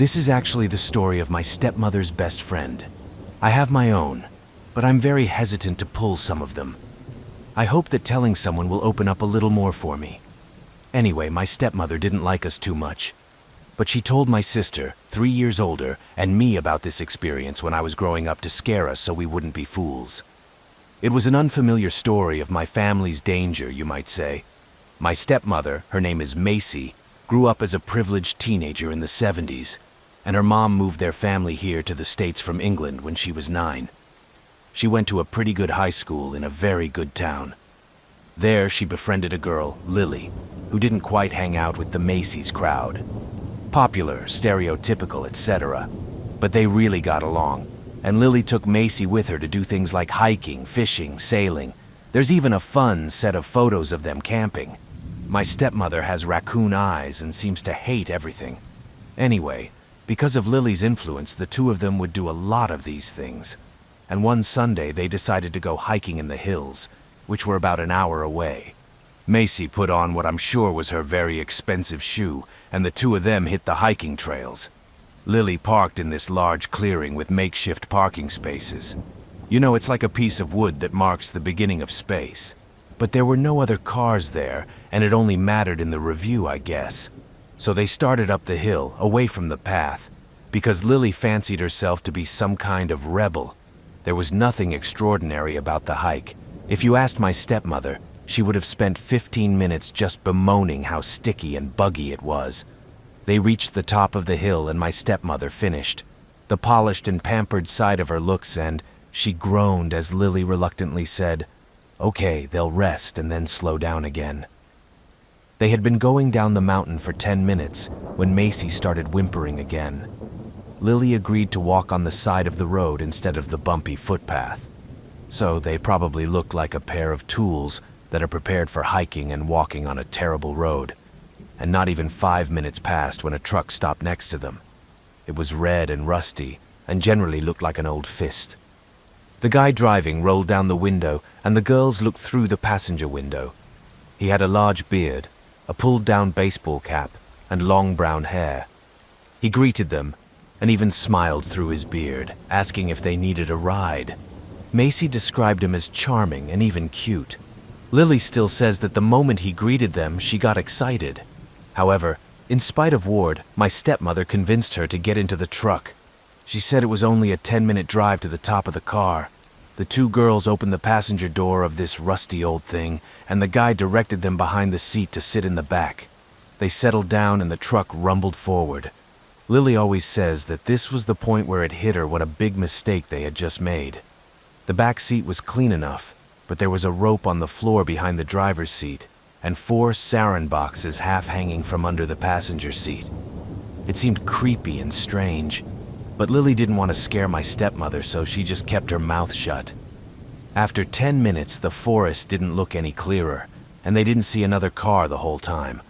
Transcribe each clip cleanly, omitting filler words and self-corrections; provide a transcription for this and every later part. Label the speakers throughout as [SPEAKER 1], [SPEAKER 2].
[SPEAKER 1] This is actually the story of my stepmother's best friend. I have my own, but I'm very hesitant to pull some of them. I hope that telling someone will open up a little more for me. Anyway, my stepmother didn't like us too much, but she told my sister, 3 years older, and me about this experience when I was growing up to scare us so we wouldn't be fools. It was an unfamiliar story of my family's danger, you might say. My stepmother, her name is Macy, grew up as a privileged teenager in the 70s, and her mom moved their family here to the States from England when she was 9. She went to a pretty good high school in a very good town. There, she befriended a girl, Lily, who didn't quite hang out with the Macy's crowd. Popular, stereotypical, etc. But they really got along, and Lily took Macy with her to do things like hiking, fishing, sailing. There's even a fun set of photos of them camping. My stepmother has raccoon eyes and seems to hate everything. Anyway, because of Lily's influence, the two of them would do a lot of these things. And one Sunday, they decided to go hiking in the hills, which were about an hour away. Macy put on what I'm sure was her very expensive shoe, and the two of them hit the hiking trails. Lily parked in this large clearing with makeshift parking spaces. You know, it's like a piece of wood that marks the beginning of space. But there were no other cars there, and it only mattered in the review, I guess. So they started up the hill, away from the path, because Lily fancied herself to be some kind of rebel. There was nothing extraordinary about the hike. If you asked my stepmother, she would have spent 15 minutes just bemoaning how sticky and buggy it was. They reached the top of the hill and my stepmother finished. The polished and pampered side of her looks, and she groaned as Lily reluctantly said, "Okay, they'll rest and then slow down again." They had been going down the mountain for 10 minutes when Macy started whimpering again. Lily agreed to walk on the side of the road instead of the bumpy footpath. So they probably looked like a pair of tools that are prepared for hiking and walking on a terrible road. And not even 5 minutes passed when a truck stopped next to them. It was red and rusty, and generally looked like an old fist. The guy driving rolled down the window, and the girls looked through the passenger window. He had a large beard, a pulled-down baseball cap, and long brown hair. He greeted them, and even smiled through his beard, asking if they needed a ride. Macy described him as charming and even cute. Lily still says that the moment he greeted them, she got excited. However, in spite of Ward, my stepmother convinced her to get into the truck. She said it was only a 10-minute drive to the top of the car. The two girls opened the passenger door of this rusty old thing, and the guy directed them behind the seat to sit in the back. They settled down and the truck rumbled forward. Lily always says that this was the point where it hit her what a big mistake they had just made. The back seat was clean enough, but there was a rope on the floor behind the driver's seat, and 4 saran boxes half hanging from under the passenger seat. It seemed creepy and strange, but Lily didn't want to scare my stepmother, so she just kept her mouth shut. After 10 minutes, the forest didn't look any clearer, and they didn't see another car the whole time.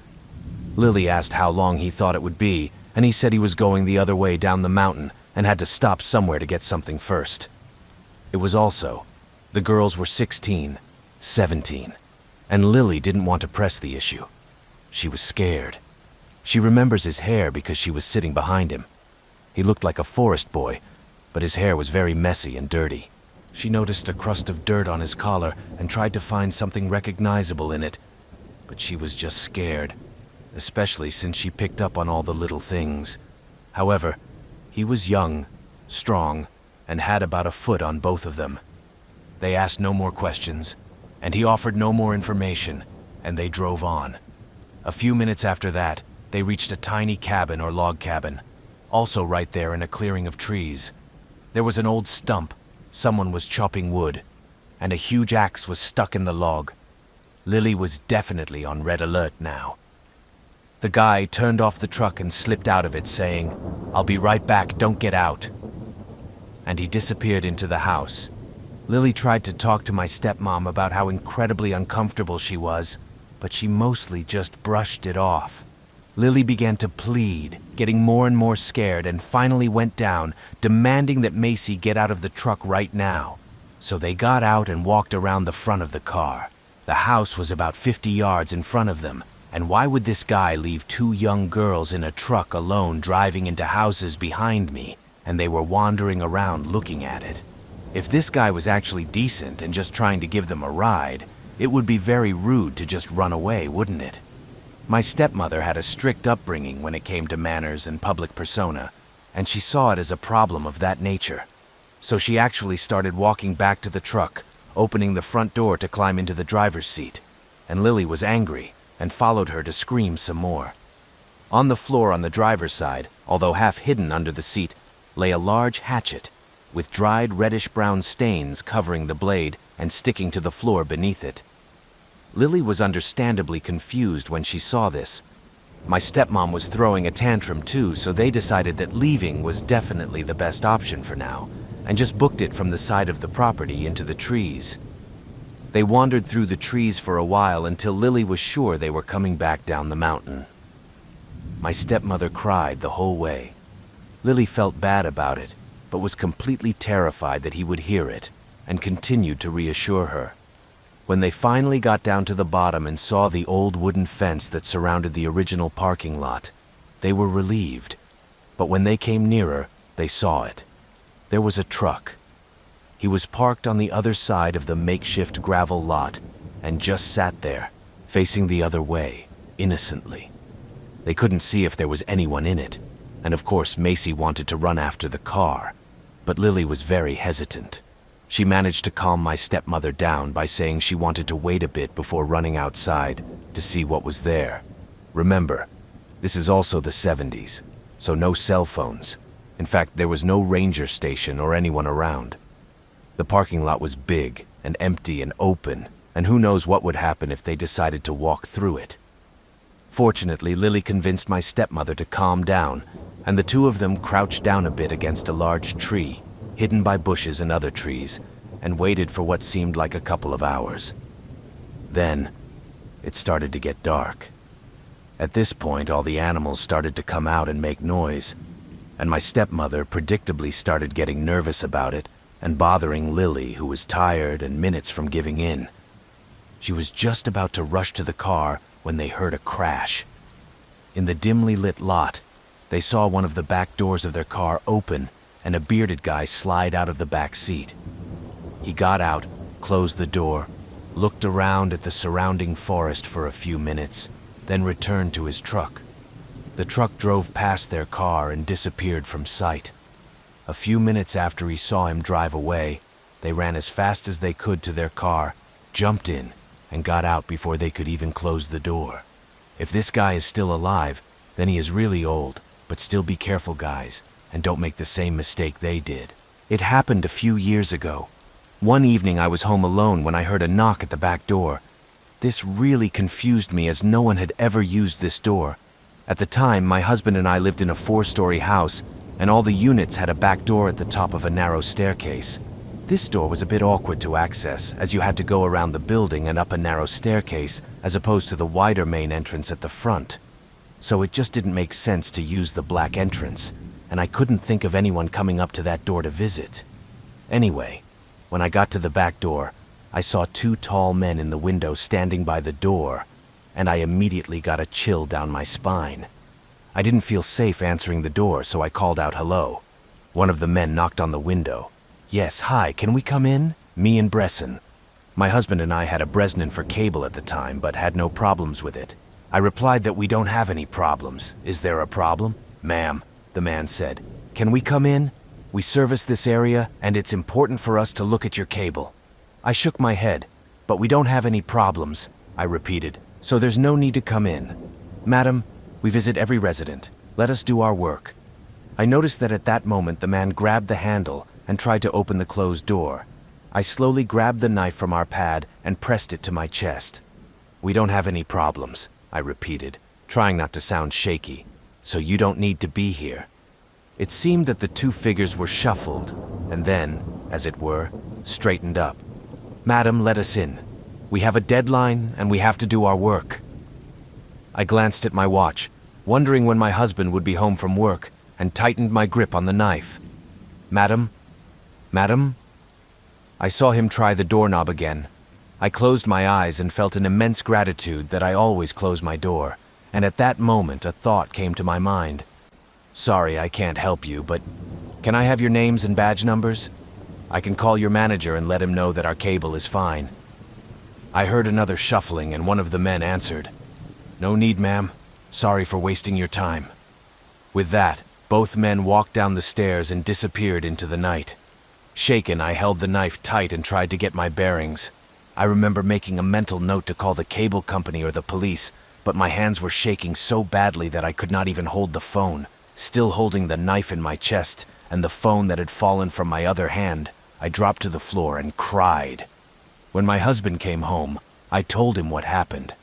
[SPEAKER 1] Lily asked how long he thought it would be, and he said he was going the other way down the mountain and had to stop somewhere to get something first. It was also, the girls were 16, 17, and Lily didn't want to press the issue. She was scared. She remembers his hair because she was sitting behind him. He looked like a forest boy, but his hair was very messy and dirty. She noticed a crust of dirt on his collar and tried to find something recognizable in it, but she was just scared, especially since she picked up on all the little things. However, he was young, strong, and had about a foot on both of them. They asked no more questions, and he offered no more information, and they drove on. A few minutes after that, they reached a tiny cabin or log cabin, also right there in a clearing of trees. There was an old stump, someone was chopping wood, and a huge axe was stuck in the log. Lily was definitely on red alert now. The guy turned off the truck and slipped out of it, saying, "I'll be right back, don't get out." And he disappeared into the house. Lily tried to talk to my stepmom about how incredibly uncomfortable she was, but she mostly just brushed it off. Lily began to plead, getting more and more scared, and finally went down, demanding that Macy get out of the truck right now. So they got out and walked around the front of the car. The house was about 50 yards in front of them, And why would this guy leave two young girls in a truck alone driving into houses behind me, and they were wandering around looking at it? If this guy was actually decent and just trying to give them a ride, it would be very rude to just run away, wouldn't it? My stepmother had a strict upbringing when it came to manners and public persona, and she saw it as a problem of that nature. So she actually started walking back to the truck, opening the front door to climb into the driver's seat, and Lily was angry and followed her to scream some more. On the floor on the driver's side, although half hidden under the seat, lay a large hatchet, with dried reddish-brown stains covering the blade and sticking to the floor beneath it. Lily was understandably confused when she saw this. My stepmom was throwing a tantrum too, so they decided that leaving was definitely the best option for now, and just booked it from the side of the property into the trees. They wandered through the trees for a while until Lily was sure they were coming back down the mountain. My stepmother cried the whole way. Lily felt bad about it, but was completely terrified that he would hear it, and continued to reassure her. When they finally got down to the bottom and saw the old wooden fence that surrounded the original parking lot, they were relieved. But when they came nearer, they saw it. There was a truck. He was parked on the other side of the makeshift gravel lot and just sat there, facing the other way, innocently. They couldn't see if there was anyone in it, and of course Macy wanted to run after the car, but Lily was very hesitant. She managed to calm my stepmother down by saying she wanted to wait a bit before running outside to see what was there. Remember, this is also the 70s, so no cell phones. In fact, there was no ranger station or anyone around. The parking lot was big and empty and open, and who knows what would happen if they decided to walk through it. Fortunately, Lily convinced my stepmother to calm down, and the two of them crouched down a bit against a large tree, hidden by bushes and other trees, and waited for what seemed like a couple of hours. Then, it started to get dark. At this point, all the animals started to come out and make noise, and my stepmother predictably started getting nervous about it and bothering Lily, who was tired and minutes from giving in. She was just about to rush to the car when they heard a crash. In the dimly lit lot, they saw one of the back doors of their car open and a bearded guy slide out of the back seat. He got out, closed the door, looked around at the surrounding forest for a few minutes, then returned to his truck. The truck drove past their car and disappeared from sight. A few minutes after he saw him drive away, they ran as fast as they could to their car, jumped in, and got out before they could even close the door. If this guy is still alive, then he is really old, but still be careful, guys, and don't make the same mistake they did. It happened a few years ago. One evening I was home alone when I heard a knock at the back door. This really confused me as no one had ever used this door. At the time, my husband and I lived in a 4-story house, and all the units had a back door at the top of a narrow staircase. This door was a bit awkward to access, as you had to go around the building and up a narrow staircase, as opposed to the wider main entrance at the front. So it just didn't make sense to use the black entrance, and I couldn't think of anyone coming up to that door to visit. Anyway, when I got to the back door, I saw 2 tall men in the window standing by the door, and I immediately got a chill down my spine. I didn't feel safe answering the door, so I called out hello. One of the men knocked on the window. "Yes, hi, can we come in?" Me and Bresson. My husband and I had a Bresnan for cable at the time, but had no problems with it. I replied that we don't have any problems. Is there a problem? "Ma'am," the man said. "Can we come in? We service this area, and it's important for us to look at your cable." I shook my head. "But we don't have any problems," I repeated, "so there's no need to come in. Madam, we visit every resident. Let us do our work." I noticed that at that moment the man grabbed the handle and tried to open the closed door. I slowly grabbed the knife from our pad and pressed it to my chest. "We don't have any problems," I repeated, trying not to sound shaky, "so you don't need to be here." It seemed that the 2 figures were shuffled, and then, as it were, straightened up. "Madam, let us in. We have a deadline, and we have to do our work." I glanced at my watch, wondering when my husband would be home from work, and tightened my grip on the knife. "Madam? Madam?" I saw him try the doorknob again, I closed my eyes and felt an immense gratitude that I always close my door, and at that moment a thought came to my mind. Sorry, I can't help you, but can I have your names and badge numbers? I can call your manager and let him know that our cable is fine. I heard another shuffling and one of the men answered, No need, ma'am. Sorry for wasting your time. With that, both men walked down the stairs and disappeared into the night. Shaken, I held the knife tight and tried to get my bearings. I remember making a mental note to call the cable company or the police, but my hands were shaking so badly that I could not even hold the phone. Still holding the knife in my chest and the phone that had fallen from my other hand, I dropped to the floor and cried. When my husband came home, I told him what happened.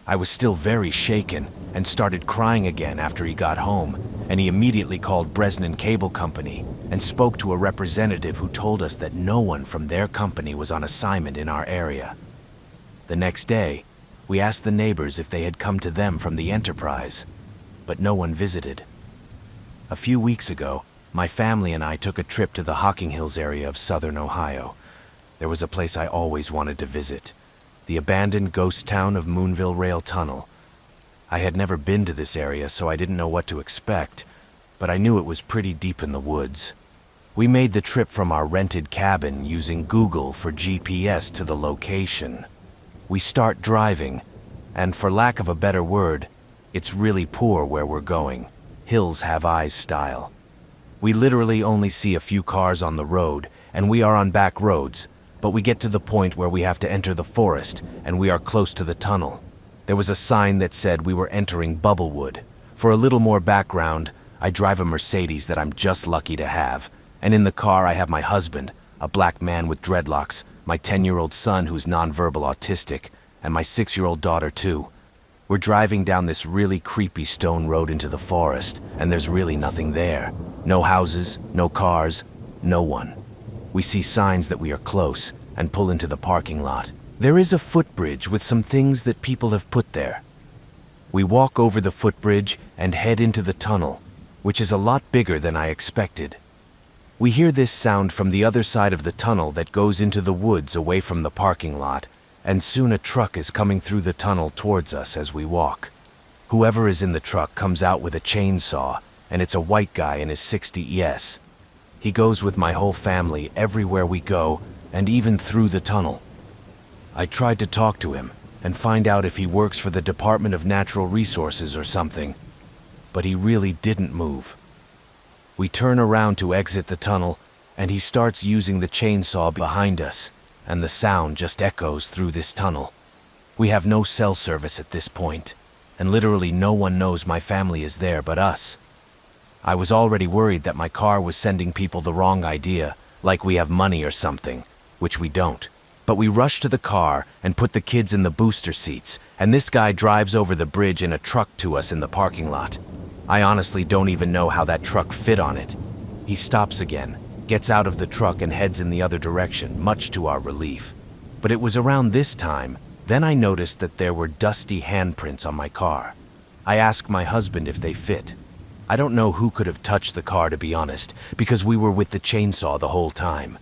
[SPEAKER 1] I was still very shaken and started crying again after he got home, and he immediately called Bresnan Cable Company and spoke to a representative who told us that no one from their company was on assignment in our area. The next day, we asked the neighbors if they had come to them from the Enterprise, but no one visited. A few weeks ago, my family and I took a trip to the Hocking Hills area of southern Ohio. There was a place I always wanted to visit, the abandoned ghost town of Moonville Rail Tunnel. I had never been to this area, so I didn't know what to expect, but I knew it was pretty deep in the woods. We made the trip from our rented cabin using Google for GPS to the location. We start driving, and for lack of a better word, it's really poor where we're going. Hills have eyes style. We literally only see a few cars on the road, and we are on back roads, but we get to the point where we have to enter the forest, and we are close to the tunnel. There was a sign that said we were entering Bubblewood. For a little more background, I drive a Mercedes that I'm just lucky to have, and in the car I have my husband, a black man with dreadlocks, my 10-year-old son who's nonverbal autistic, and my 6-year-old daughter too. We're driving down this really creepy stone road into the forest, and there's really nothing there. No houses, no cars, no one. We see signs that we are close and pull into the parking lot. There is a footbridge with some things that people have put there. We walk over the footbridge and head into the tunnel, which is a lot bigger than I expected. We hear this sound from the other side of the tunnel that goes into the woods away from the parking lot, and soon a truck is coming through the tunnel towards us as we walk. Whoever is in the truck comes out with a chainsaw, and it's a white guy in his 60s. He goes with my whole family everywhere we go, and even through the tunnel. I tried to talk to him and find out if he works for the Department of Natural Resources or something, but he really didn't move. We turn around to exit the tunnel, and he starts using the chainsaw behind us, and the sound just echoes through this tunnel. We have no cell service at this point, and literally no one knows my family is there but us. I was already worried that my car was sending people the wrong idea, like we have money or something, which we don't. But we rush to the car and put the kids in the booster seats, and this guy drives over the bridge in a truck to us in the parking lot. I honestly don't even know how that truck fit on it. He stops again, gets out of the truck and heads in the other direction, much to our relief. But it was around this time, then I noticed that there were dusty handprints on my car. I asked my husband if they fit. I don't know who could have touched the car, to be honest, because we were with the chainsaw the whole time.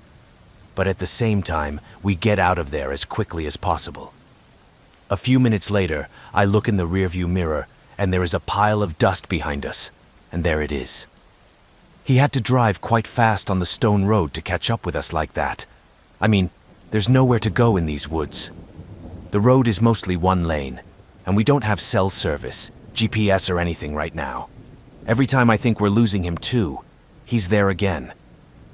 [SPEAKER 1] But at the same time, we get out of there as quickly as possible. A few minutes later, I look in the rearview mirror, and there is a pile of dust behind us, and there it is. He had to drive quite fast on the stone road to catch up with us like that. I mean, there's nowhere to go in these woods. The road is mostly one lane, and we don't have cell service, GPS or anything right now. Every time I think we're losing him too, he's there again.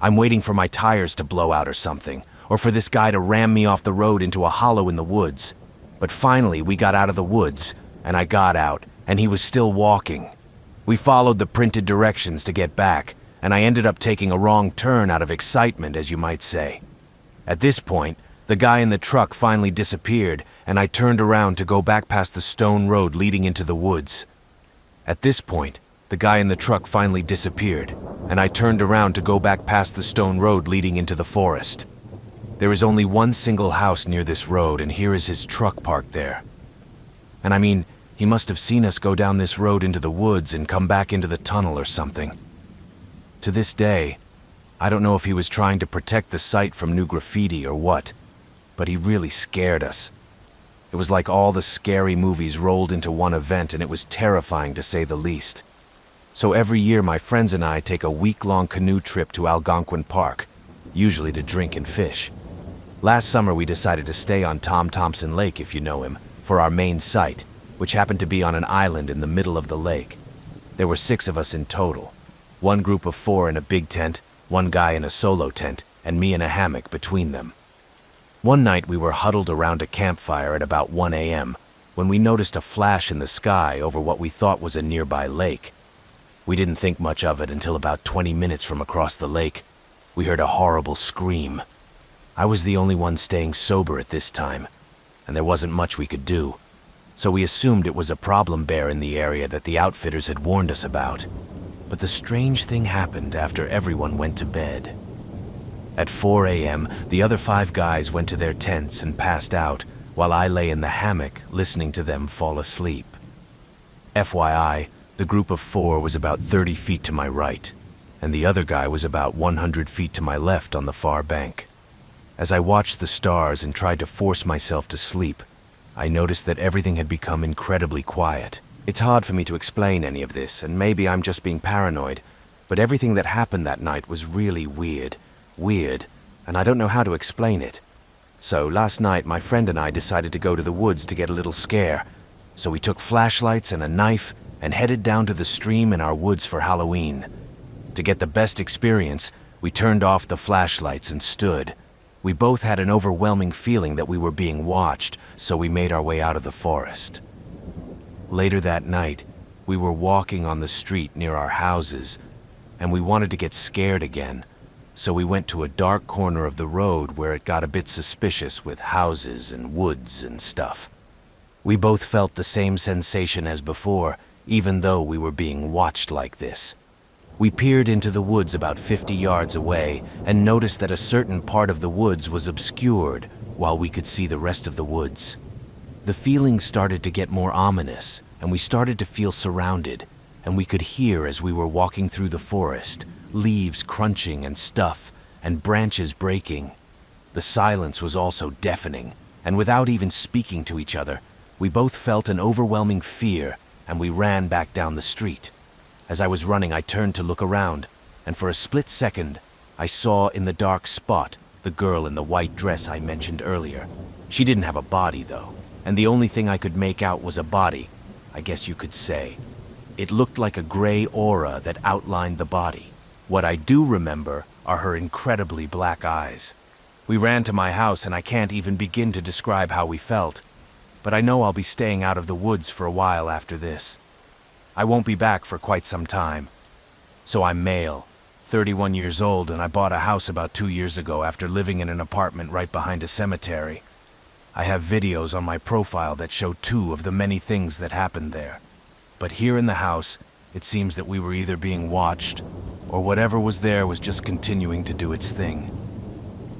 [SPEAKER 1] I'm waiting for my tires to blow out or something, or for this guy to ram me off the road into a hollow in the woods. But finally, we got out of the woods, and I got out, and he was still walking. We followed the printed directions to get back, and I ended up taking a wrong turn out of excitement, as you might say. At this point, the guy in the truck finally disappeared, and I turned around to go back past the stone road leading into the woods. At this point, the guy in the truck finally disappeared, and I turned around to go back past the stone road leading into the forest. There is only one single house near this road, and here is his truck parked there. And I mean, he must have seen us go down this road into the woods and come back into the tunnel or something. To this day, I don't know if he was trying to protect the site from new graffiti or what, but he really scared us. It was like all the scary movies rolled into one event, and it was terrifying to say the least. So every year my friends and I take a week-long canoe trip to Algonquin Park, usually to drink and fish. Last summer we decided to stay on Tom Thompson Lake, if you know him, for our main site, which happened to be on an island in the middle of the lake. There were 6 of us in total. 1 group of 4 in a big tent, 1 guy in a solo tent, and me in a hammock between them. One night we were huddled around a campfire at about 1 a.m. when we noticed a flash in the sky over what we thought was a nearby lake. We didn't think much of it until about 20 minutes from across the lake. We heard a horrible scream. I was the only one staying sober at this time, and there wasn't much we could do. So we assumed it was a problem bear in the area that the outfitters had warned us about. But the strange thing happened after everyone went to bed. At 4 a.m., the other 5 guys went to their tents and passed out, while I lay in the hammock listening to them fall asleep. FYI, the group of 4 was about 30 feet to my right, and the other guy was about 100 feet to my left on the far bank. As I watched the stars and tried to force myself to sleep, I noticed that everything had become incredibly quiet. It's hard for me to explain any of this, and maybe I'm just being paranoid, but everything that happened that night was really weird, and I don't know how to explain it. So last night, my friend and I decided to go to the woods to get a little scare. So we took flashlights and a knife and headed down to the stream in our woods for Halloween. To get the best experience, we turned off the flashlights and stood. We both had an overwhelming feeling that we were being watched, so we made our way out of the forest. Later that night, we were walking on the street near our houses, and we wanted to get scared again, so we went to a dark corner of the road where it got a bit suspicious with houses and woods and stuff. We both felt the same sensation as before, even though we were being watched like this. We peered into the woods about 50 yards away and noticed that a certain part of the woods was obscured while we could see the rest of the woods. The feeling started to get more ominous, and we started to feel surrounded, and we could hear as we were walking through the forest, leaves crunching and stuff, and branches breaking. The silence was also deafening, and without even speaking to each other, we both felt an overwhelming fear, and we ran back down the street. As I was running, I turned to look around, and for a split second, I saw in the dark spot the girl in the white dress I mentioned earlier. She didn't have a body, though, and the only thing I could make out was a body, I guess you could say. It looked like a gray aura that outlined the body. What I do remember are her incredibly black eyes. We ran to my house, and I can't even begin to describe how we felt, but I know I'll be staying out of the woods for a while after this. I won't be back for quite some time. So I'm male, 31 years old, and I bought a house about 2 years ago after living in an apartment right behind a cemetery. I have videos on my profile that show 2 of the many things that happened there. But here in the house, it seems that we were either being watched, or whatever was there was just continuing to do its thing.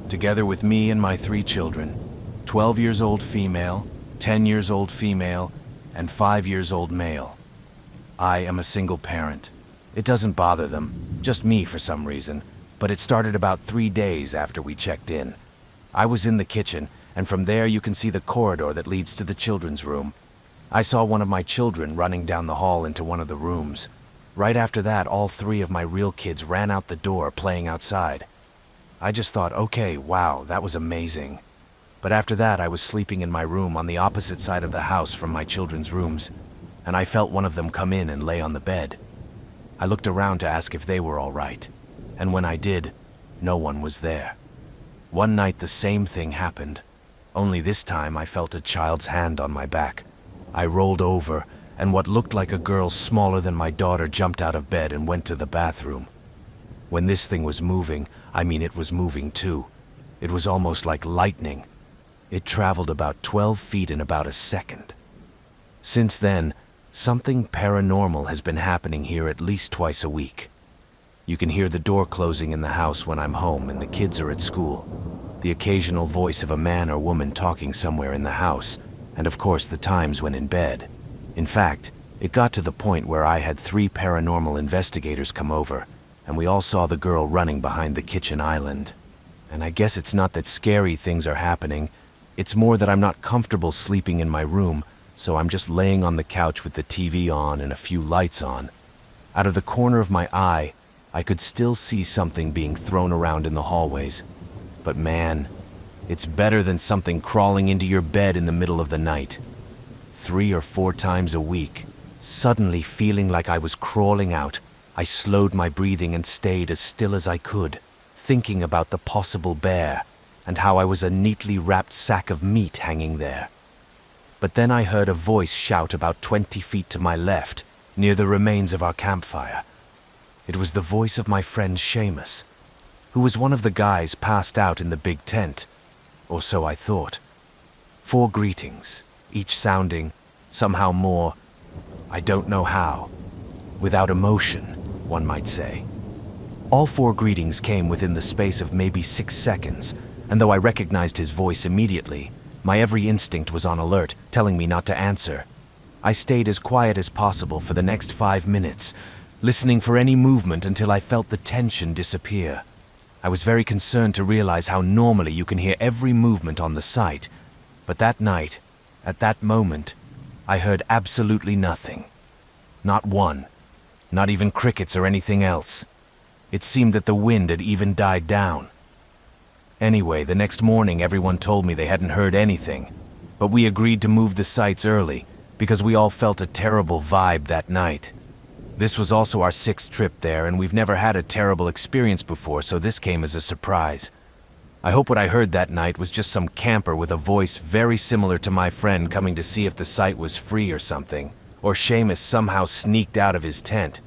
[SPEAKER 1] Together with me and my 3 children, 12 years old female, 10 years old female, and 5 years old male. I am a single parent. It doesn't bother them, just me for some reason, but it started about 3 days after we checked in. I was in the kitchen, and from there you can see the corridor that leads to the children's room. I saw one of my children running down the hall into one of the rooms. Right after that, all 3 of my real kids ran out the door playing outside. I just thought, okay, wow, that was amazing. But after that, I was sleeping in my room on the opposite side of the house from my children's rooms, and I felt one of them come in and lay on the bed. I looked around to ask if they were all right, and when I did, no one was there. One night the same thing happened, only this time I felt a child's hand on my back. I rolled over, and what looked like a girl smaller than my daughter jumped out of bed and went to the bathroom. When this thing was moving, I mean it was moving too. It was almost like lightning. It traveled about 12 feet in about a second. Since then, something paranormal has been happening here at least twice a week. You can hear the door closing in the house when I'm home and the kids are at school, the occasional voice of a man or woman talking somewhere in the house, and of course the times when in bed. In fact, it got to the point where I had 3 paranormal investigators come over, and we all saw the girl running behind the kitchen island. And I guess it's not that scary things are happening, It's more that I'm not comfortable sleeping in my room, so I'm just laying on the couch with the TV on and a few lights on. Out of the corner of my eye, I could still see something being thrown around in the hallways. But man, it's better than something crawling into your bed in the middle of the night. 3 or 4 times a week, suddenly feeling like I was crawling out, I slowed my breathing and stayed as still as I could, thinking about the possible bear and how I was a neatly wrapped sack of meat hanging there. But then I heard a voice shout about 20 feet to my left, near the remains of our campfire. It was the voice of my friend Seamus, who was one of the guys passed out in the big tent, or so I thought. 4 greetings, each sounding, somehow more, I don't know how, without emotion, one might say. All 4 greetings came within the space of maybe 6 seconds, and though I recognized his voice immediately, my every instinct was on alert, telling me not to answer. I stayed as quiet as possible for the next 5 minutes, listening for any movement until I felt the tension disappear. I was very concerned to realize how normally you can hear every movement on the site, but that night, at that moment, I heard absolutely nothing. Not one. Not even crickets or anything else. It seemed that the wind had even died down. Anyway, the next morning everyone told me they hadn't heard anything, but we agreed to move the sites early because we all felt a terrible vibe that night. This was also our 6th trip there, and we've never had a terrible experience before, so this came as a surprise. I hope what I heard that night was just some camper with a voice very similar to my friend coming to see if the site was free or something, or Seamus somehow sneaked out of his tent.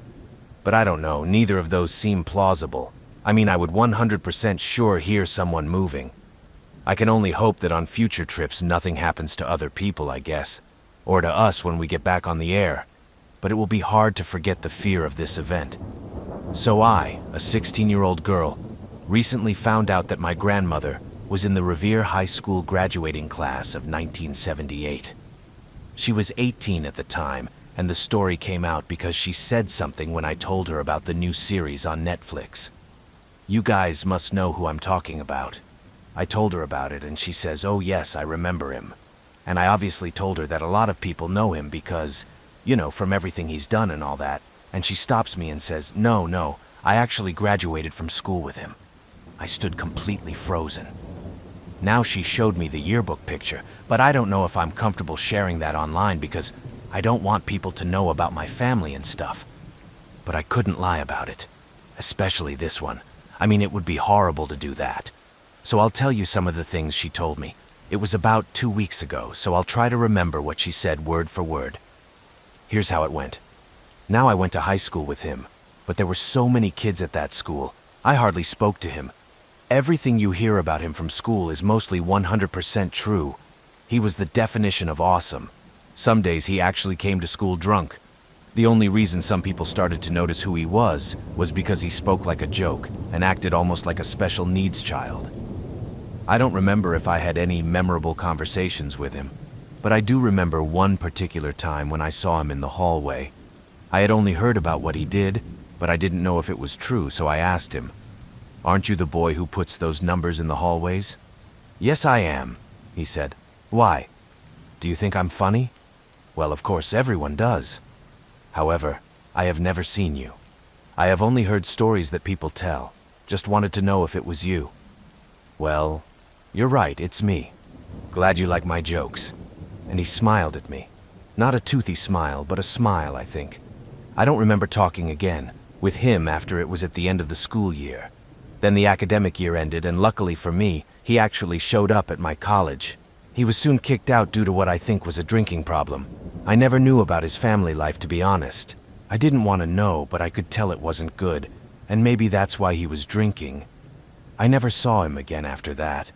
[SPEAKER 1] But I don't know, neither of those seem plausible. I mean, I would 100% sure hear someone moving. I can only hope that on future trips nothing happens to other people, I guess, or to us when we get back on the air. But it will be hard to forget the fear of this event. So I, a 16-year-old girl, recently found out that my grandmother was in the Revere High School graduating class of 1978. She was 18 at the time, and the story came out because she said something when I told her about the new series on Netflix. You guys must know who I'm talking about. I told her about it, and she says, "Oh yes, I remember him." And I obviously told her that a lot of people know him because, you know, from everything he's done and all that. And she stops me and says, No, I actually graduated from school with him." I stood completely frozen. Now she showed me the yearbook picture, but I don't know if I'm comfortable sharing that online because I don't want people to know about my family and stuff. But I couldn't lie about it, especially this one. I mean, it would be horrible to do that. So I'll tell you some of the things she told me. It was about 2 weeks ago, so I'll try to remember what she said word for word. Here's how it went. Now I went to high school with him, but there were so many kids at that school, I hardly spoke to him. Everything you hear about him from school is mostly 100% true. He was the definition of awesome. Some days he actually came to school drunk. The only reason some people started to notice who he was because he spoke like a joke and acted almost like a special needs child. I don't remember if I had any memorable conversations with him, but I do remember one particular time when I saw him in the hallway. I had only heard about what he did, but I didn't know if it was true, so I asked him, "Aren't you the boy who puts those numbers in the hallways?" "Yes, I am," he said. "Why? Do you think I'm funny?" "Well, of course, everyone does. However, I have never seen you. I have only heard stories that people tell. Just wanted to know if it was you." "Well, you're right, it's me. Glad you like my jokes." And he smiled at me. Not a toothy smile, but a smile, I think. I don't remember talking again with him after it was at the end of the school year. Then the academic year ended, and luckily for me, he actually showed up at my college. He was soon kicked out due to what I think was a drinking problem. I never knew about his family life, to be honest. I didn't want to know, but I could tell it wasn't good, and maybe that's why he was drinking. I never saw him again after that.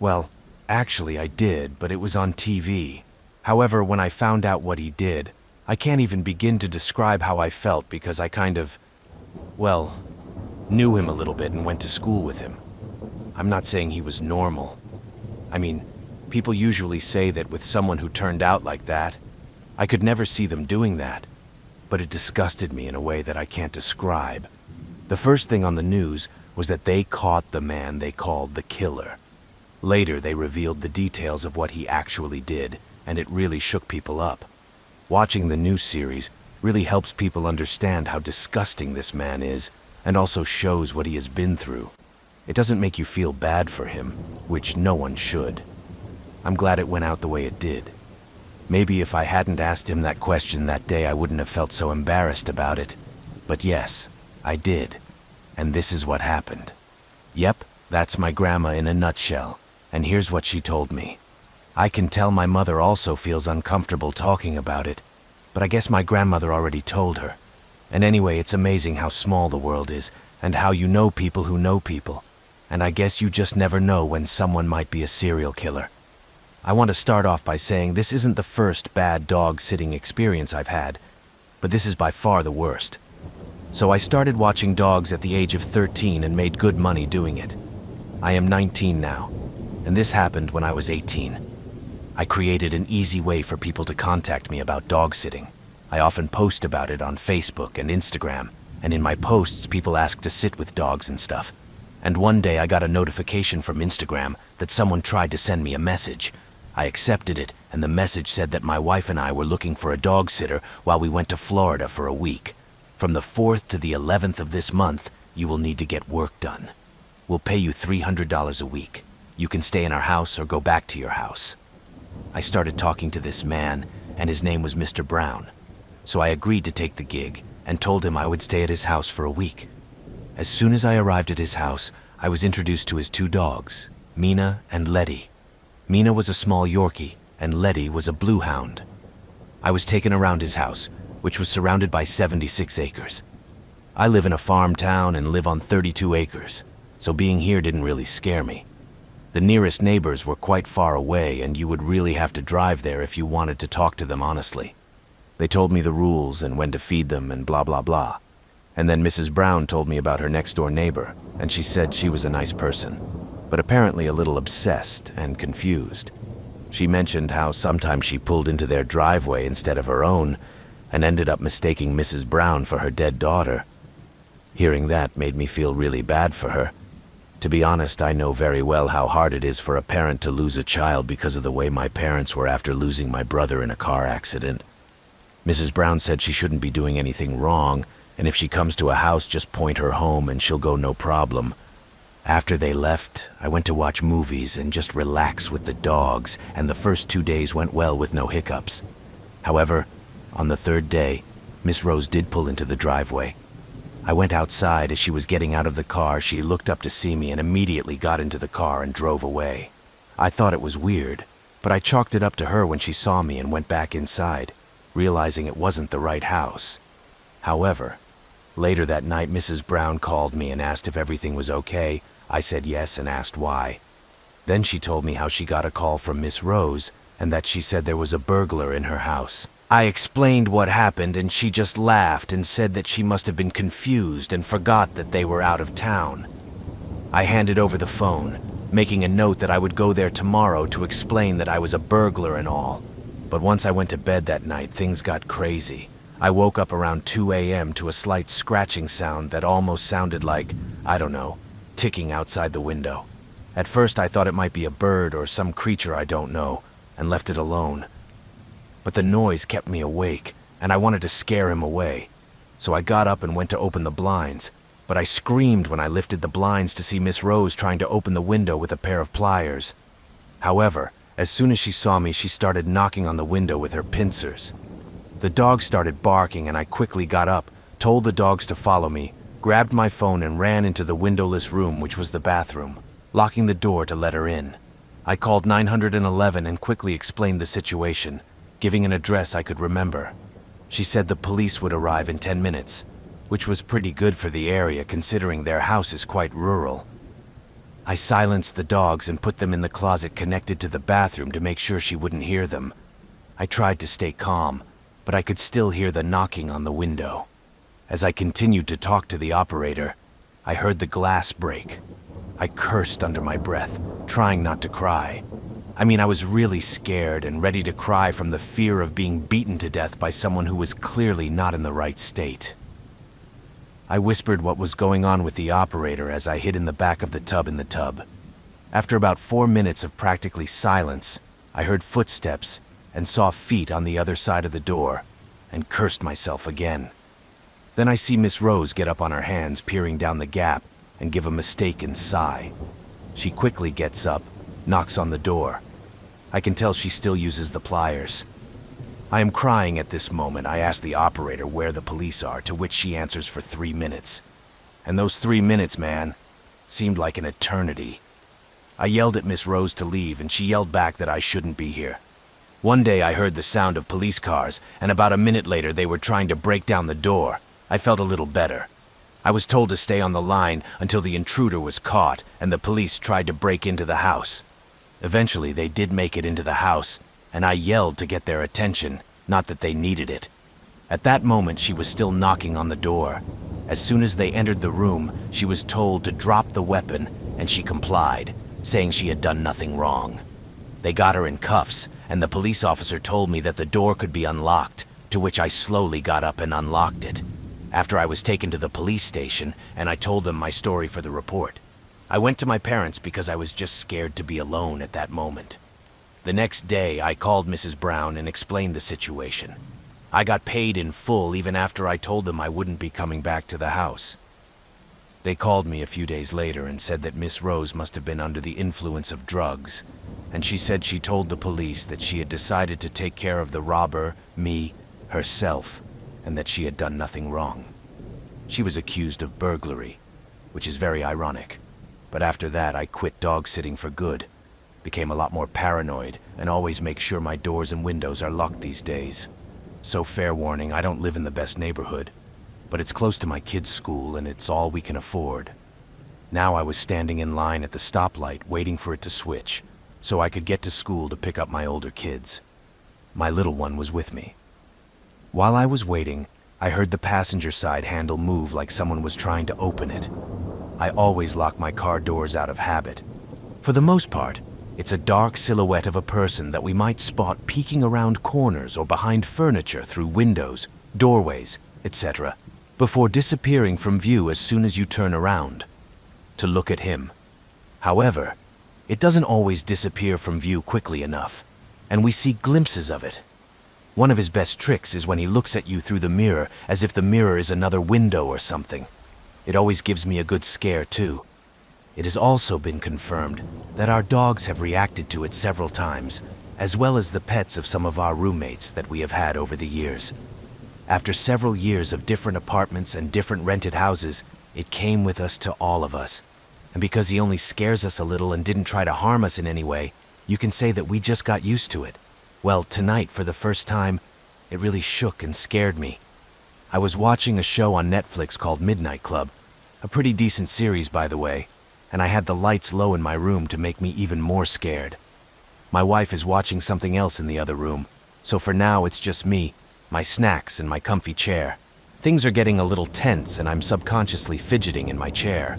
[SPEAKER 1] Well, actually I did, but it was on TV. However, when I found out what he did, I can't even begin to describe how I felt because I kind of, well, knew him a little bit and went to school with him. I'm not saying he was normal. I mean, people usually say that with someone who turned out like that, I could never see them doing that, but it disgusted me in a way that I can't describe. The first thing on the news was that they caught the man they called the killer. Later, they revealed the details of what he actually did, and it really shook people up. Watching the new series really helps people understand how disgusting this man is, and also shows what he has been through. It doesn't make you feel bad for him, which no one should. I'm glad it went out the way it did. Maybe if I hadn't asked him that question that day, I wouldn't have felt so embarrassed about it. But yes, I did. And this is what happened. Yep, that's my grandma in a nutshell. And here's what she told me. I can tell my mother also feels uncomfortable talking about it, but I guess my grandmother already told her. And anyway, it's amazing how small the world is, and how you know people who know people. And I guess you just never know when someone might be a serial killer. I want to start off by saying this isn't the first bad dog-sitting experience I've had, but this is by far the worst. So I started watching dogs at the age of 13 and made good money doing it. I am 19 now, and this happened when I was 18. I created an easy way for people to contact me about dog sitting. I often post about it on Facebook and Instagram, and in my posts people ask to sit with dogs and stuff. And one day I got a notification from Instagram that someone tried to send me a message. I accepted it, and the message said that my wife and I were looking for a dog sitter while we went to Florida for a week. From the 4th to the 11th of this month, you will need to get work done. We'll pay you $300 a week. You can stay in our house or go back to your house. I started talking to this man, and his name was Mr. Brown. So I agreed to take the gig and told him I would stay at his house for a week. As soon as I arrived at his house, I was introduced to his two dogs, Mina and Letty. Mina was a small Yorkie, and Letty was a blue hound. I was taken around his house, which was surrounded by 76 acres. I live in a farm town and live on 32 acres, so being here didn't really scare me. The nearest neighbors were quite far away, and you would really have to drive there if you wanted to talk to them honestly. They told me the rules and when to feed them and blah blah blah. And then Mrs. Brown told me about her next-door neighbor, and she said she was a nice person, but apparently a little obsessed and confused. She mentioned how sometimes she pulled into their driveway instead of her own, and ended up mistaking Mrs. Brown for her dead daughter. Hearing that made me feel really bad for her. To be honest, I know very well how hard it is for a parent to lose a child because of the way my parents were after losing my brother in a car accident. Mrs. Brown said she shouldn't be doing anything wrong, and if she comes to a house, just point her home and she'll go no problem. After they left, I went to watch movies and just relax with the dogs, and the first 2 days went well with no hiccups. However, on the third day, Miss Rose did pull into the driveway. I went outside. As she was getting out of the car, she looked up to see me and immediately got into the car and drove away. I thought it was weird, but I chalked it up to her when she saw me and went back inside, realizing it wasn't the right house. However, later that night, Mrs. Brown called me and asked if everything was okay. I said yes and asked why. Then she told me how she got a call from Miss Rose and that she said there was a burglar in her house. I explained what happened and she just laughed and said that she must have been confused and forgot that they were out of town. I handed over the phone, making a note that I would go there tomorrow to explain that I was a burglar and all. But once I went to bed that night, things got crazy. I woke up around 2 a.m. to a slight scratching sound that almost sounded like, I don't know, ticking outside the window. At first I thought it might be a bird or some creature I don't know, and left it alone. But the noise kept me awake, and I wanted to scare him away. So I got up and went to open the blinds, but I screamed when I lifted the blinds to see Miss Rose trying to open the window with a pair of pliers. However, as soon as she saw me, she started knocking on the window with her pincers. The dogs started barking, and I quickly got up, told the dogs to follow me, grabbed my phone and ran into the windowless room, which was the bathroom, locking the door to let her in. I called 911 and quickly explained the situation, giving an address I could remember. She said the police would arrive in 10 minutes, which was pretty good for the area considering their house is quite rural. I silenced the dogs and put them in the closet connected to the bathroom to make sure she wouldn't hear them. I tried to stay calm, but I could still hear the knocking on the window. As I continued to talk to the operator, I heard the glass break. I cursed under my breath, trying not to cry. I was really scared and ready to cry from the fear of being beaten to death by someone who was clearly not in the right state. I whispered what was going on with the operator as I hid in the back of the tub. After about 4 minutes of practically silence, I heard footsteps and saw feet on the other side of the door, and cursed myself again. Then I see Miss Rose get up on her hands, peering down the gap, and give a mistaken sigh. She quickly gets up, knocks on the door. I can tell she still uses the pliers. I am crying at this moment. I ask the operator where the police are, to which she answers for 3 minutes. And those 3 minutes, man, seemed like an eternity. I yelled at Miss Rose to leave, and she yelled back that I shouldn't be here. One day I heard the sound of police cars, and about a minute later they were trying to break down the door. I felt a little better. I was told to stay on the line until the intruder was caught and the police tried to break into the house. Eventually they did make it into the house, and I yelled to get their attention, not that they needed it. At that moment she was still knocking on the door. As soon as they entered the room, she was told to drop the weapon, and she complied, saying she had done nothing wrong. They got her in cuffs, and the police officer told me that the door could be unlocked, to which I slowly got up and unlocked it. After I was taken to the police station, and I told them my story for the report. I went to my parents because I was just scared to be alone at that moment. The next day, I called Mrs. Brown and explained the situation. I got paid in full even after I told them I wouldn't be coming back to the house. They called me a few days later and said that Miss Rose must have been under the influence of drugs, and she said she told the police that she had decided to take care of the robber, me, herself, and that she had done nothing wrong. She was accused of burglary, which is very ironic. But after that, I quit dog sitting for good, became a lot more paranoid, and always make sure my doors and windows are locked these days. So fair warning, I don't live in the best neighborhood, but it's close to my kids' school and it's all we can afford. Now I was standing in line at the stoplight waiting for it to switch, so I could get to school to pick up my older kids. My little one was with me. While I was waiting, I heard the passenger side handle move like someone was trying to open it. I always lock my car doors out of habit. For the most part, it's a dark silhouette of a person that we might spot peeking around corners or behind furniture through windows, doorways, etc., before disappearing from view as soon as you turn around to look at him. However, it doesn't always disappear from view quickly enough, and we see glimpses of it. One of his best tricks is when he looks at you through the mirror as if the mirror is another window or something. It always gives me a good scare too. It has also been confirmed that our dogs have reacted to it several times, as well as the pets of some of our roommates that we have had over the years. After several years of different apartments and different rented houses, it came with us to all of us. And because he only scares us a little and didn't try to harm us in any way, you can say that we just got used to it. Well, tonight, for the first time, it really shook and scared me. I was watching a show on Netflix called Midnight Club, a pretty decent series, by the way, and I had the lights low in my room to make me even more scared. My wife is watching something else in the other room, so for now it's just me, my snacks, and my comfy chair. Things are getting a little tense and I'm subconsciously fidgeting in my chair.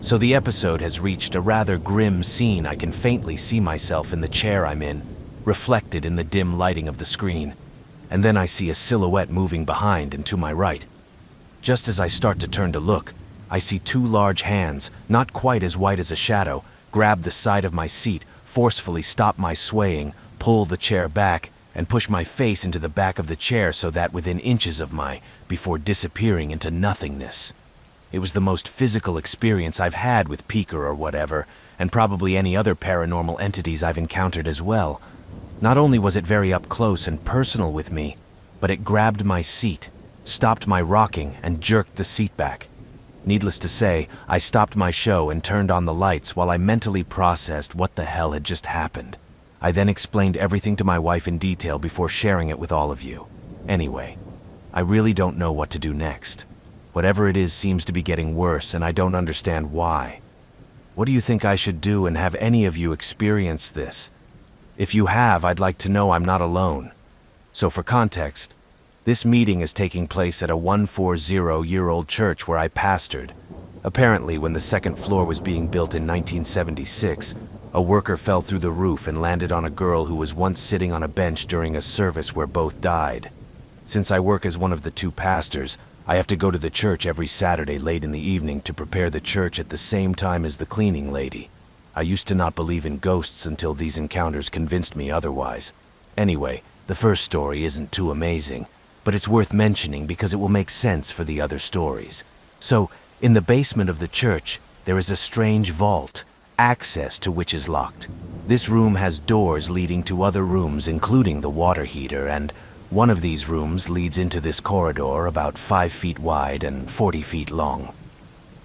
[SPEAKER 1] So the episode has reached a rather grim scene. I can faintly see myself in the chair I'm in, reflected in the dim lighting of the screen, and then I see a silhouette moving behind and to my right. Just as I start to turn to look, I see 2 large hands, not quite as white as a shadow, grab the side of my seat, forcefully stop my swaying, pull the chair back, and push my face into the back of the chair so that within inches of before disappearing into nothingness. It was the most physical experience I've had with Peeker or whatever, and probably any other paranormal entities I've encountered as well. Not only was it very up close and personal with me, but it grabbed my seat, stopped my rocking, and jerked the seat back. Needless to say, I stopped my show and turned on the lights while I mentally processed what the hell had just happened. I then explained everything to my wife in detail before sharing it with all of you. Anyway, I really don't know what to do next. Whatever it is seems to be getting worse, and I don't understand why. What do you think I should do, and have any of you experienced this? If you have, I'd like to know I'm not alone. So for context, this meeting is taking place at a 140-year-old church where I pastored. Apparently, when the second floor was being built in 1976, a worker fell through the roof and landed on a girl who was once sitting on a bench during a service where both died. Since I work as one of the 2 pastors, I have to go to the church every Saturday late in the evening to prepare the church at the same time as the cleaning lady. I used to not believe in ghosts until these encounters convinced me otherwise. Anyway, the first story isn't too amazing, but it's worth mentioning because it will make sense for the other stories. So, in the basement of the church, there is a strange vault, access to which is locked. This room has doors leading to other rooms, including the water heater, and one of these rooms leads into this corridor about 5 feet wide and 40 feet long.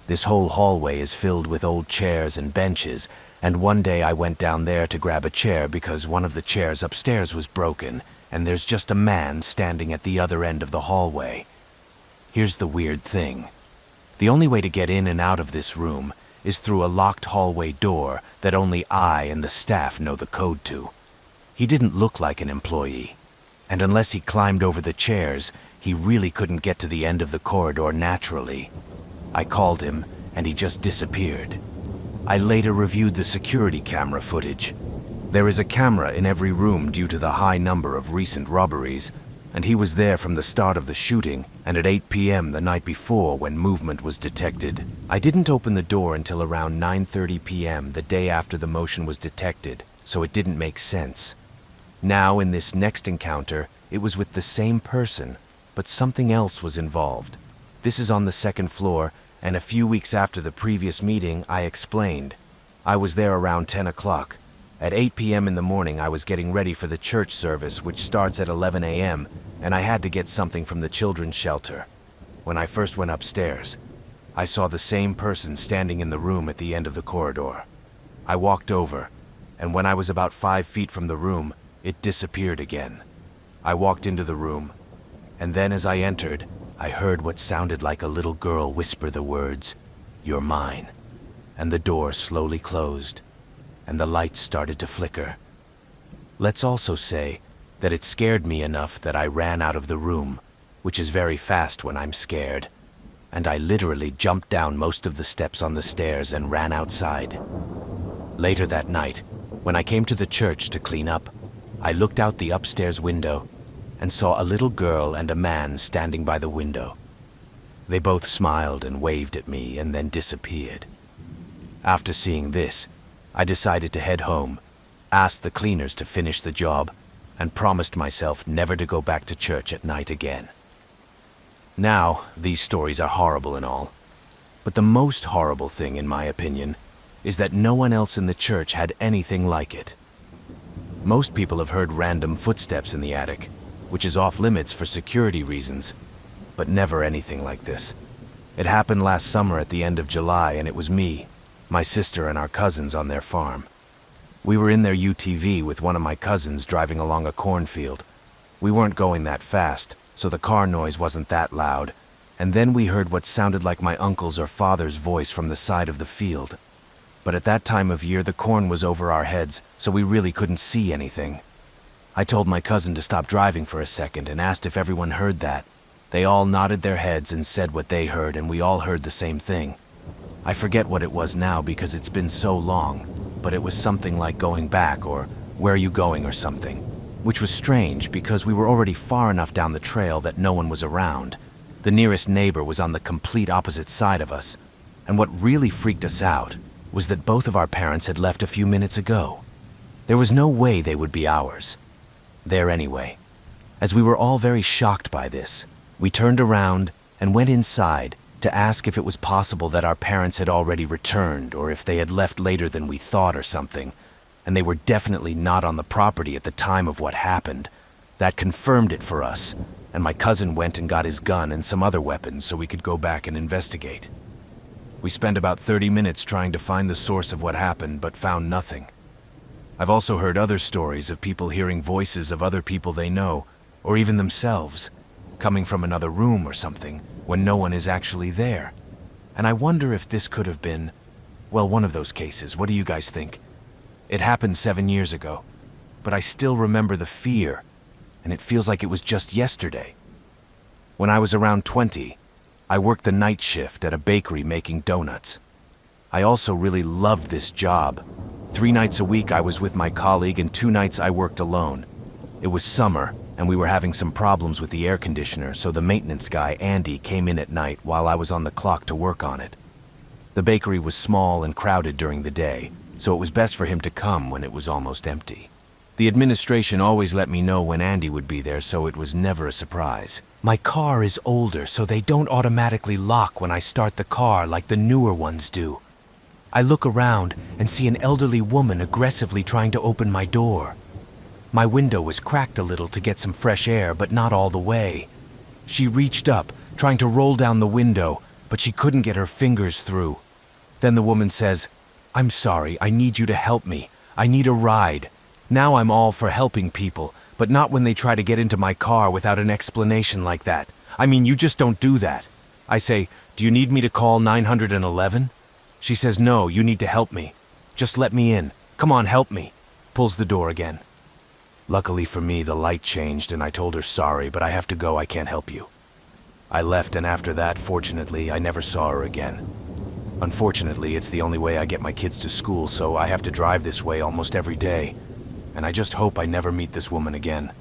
[SPEAKER 1] This whole hallway is filled with old chairs and benches, and one day I went down there to grab a chair because one of the chairs upstairs was broken, and there's just a man standing at the other end of the hallway. Here's the weird thing. The only way to get in and out of this room is through a locked hallway door that only I and the staff know the code to. He didn't look like an employee, and unless he climbed over the chairs, he really couldn't get to the end of the corridor naturally. I called him, and he just disappeared. I later reviewed the security camera footage. There is a camera in every room due to the high number of recent robberies, and he was there from the start of the shooting and at 8 p.m. the night before when movement was detected. I didn't open the door until around 9:30 p.m. the day after the motion was detected, so it didn't make sense. Now, in this next encounter, it was with the same person, but something else was involved. This is on the second floor, and a few weeks after the previous meeting, I explained. I was there around 10 o'clock. At 8 p.m. in the morning, I was getting ready for the church service, which starts at 11 a.m., and I had to get something from the children's shelter. When I first went upstairs, I saw the same person standing in the room at the end of the corridor. I walked over, and when I was about 5 feet from the room, it disappeared again. I walked into the room, and then as I entered, I heard what sounded like a little girl whisper the words, "You're mine," and the door slowly closed, and the lights started to flicker. Let's also say that it scared me enough that I ran out of the room, which is very fast when I'm scared, and I literally jumped down most of the steps on the stairs and ran outside. Later that night, when I came to the church to clean up, I looked out the upstairs window and saw a little girl and a man standing by the window. They both smiled and waved at me and then disappeared. After seeing this, I decided to head home, asked the cleaners to finish the job, and promised myself never to go back to church at night again. Now, these stories are horrible and all, but the most horrible thing, in my opinion, is that no one else in the church had anything like it. Most people have heard random footsteps in the attic, which is off limits for security reasons, but never anything like this. It happened last summer at the end of July, and it was me, my sister, and our cousins on their farm. We were in their UTV with one of my cousins driving along a cornfield. We weren't going that fast, so the car noise wasn't that loud, and then we heard what sounded like my uncle's or father's voice from the side of the field. But at that time of year, the corn was over our heads, so we really couldn't see anything. I told my cousin to stop driving for a second and asked if everyone heard that. They all nodded their heads and said what they heard, and we all heard the same thing. I forget what it was now because it's been so long, but it was something like going back or where are you going or something, which was strange because we were already far enough down the trail that no one was around. The nearest neighbor was on the complete opposite side of us, and what really freaked us out was that both of our parents had left a few minutes ago. There was no way they would be ours. There anyway. As we were all very shocked by this, we turned around and went inside to ask if it was possible that our parents had already returned or if they had left later than we thought or something, and they were definitely not on the property at the time of what happened. That confirmed it for us, and my cousin went and got his gun and some other weapons so we could go back and investigate. We spent about 30 minutes trying to find the source of what happened, but found nothing. I've also heard other stories of people hearing voices of other people they know, or even themselves, coming from another room or something, when no one is actually there. And I wonder if this could have been, well, one of those cases. What do you guys think? It happened 7 years ago, but I still remember the fear, and it feels like it was just yesterday. When I was around 20, I worked the night shift at a bakery making donuts. I also really loved this job. 3 nights a week I was with my colleague and 2 nights I worked alone. It was summer, and we were having some problems with the air conditioner, so the maintenance guy, Andy, came in at night while I was on the clock to work on it. The bakery was small and crowded during the day, so it was best for him to come when it was almost empty. The administration always let me know when Andy would be there, so it was never a surprise. My car is older, so they don't automatically lock when I start the car like the newer ones do. I look around and see an elderly woman aggressively trying to open my door. My window was cracked a little to get some fresh air, but not all the way. She reached up, trying to roll down the window, but she couldn't get her fingers through. Then the woman says, "I'm sorry, I need you to help me. I need a ride." Now I'm all for helping people, but not when they try to get into my car without an explanation like that. I mean, you just don't do that. I say, "Do you need me to call 911? She says, "No, you need to help me. Just let me in. Come on, help me." Pulls the door again. Luckily for me, the light changed and I told her sorry, but I have to go, I can't help you. I left, and after that, fortunately, I never saw her again. Unfortunately, it's the only way I get my kids to school, so I have to drive this way almost every day. And I just hope I never meet this woman again.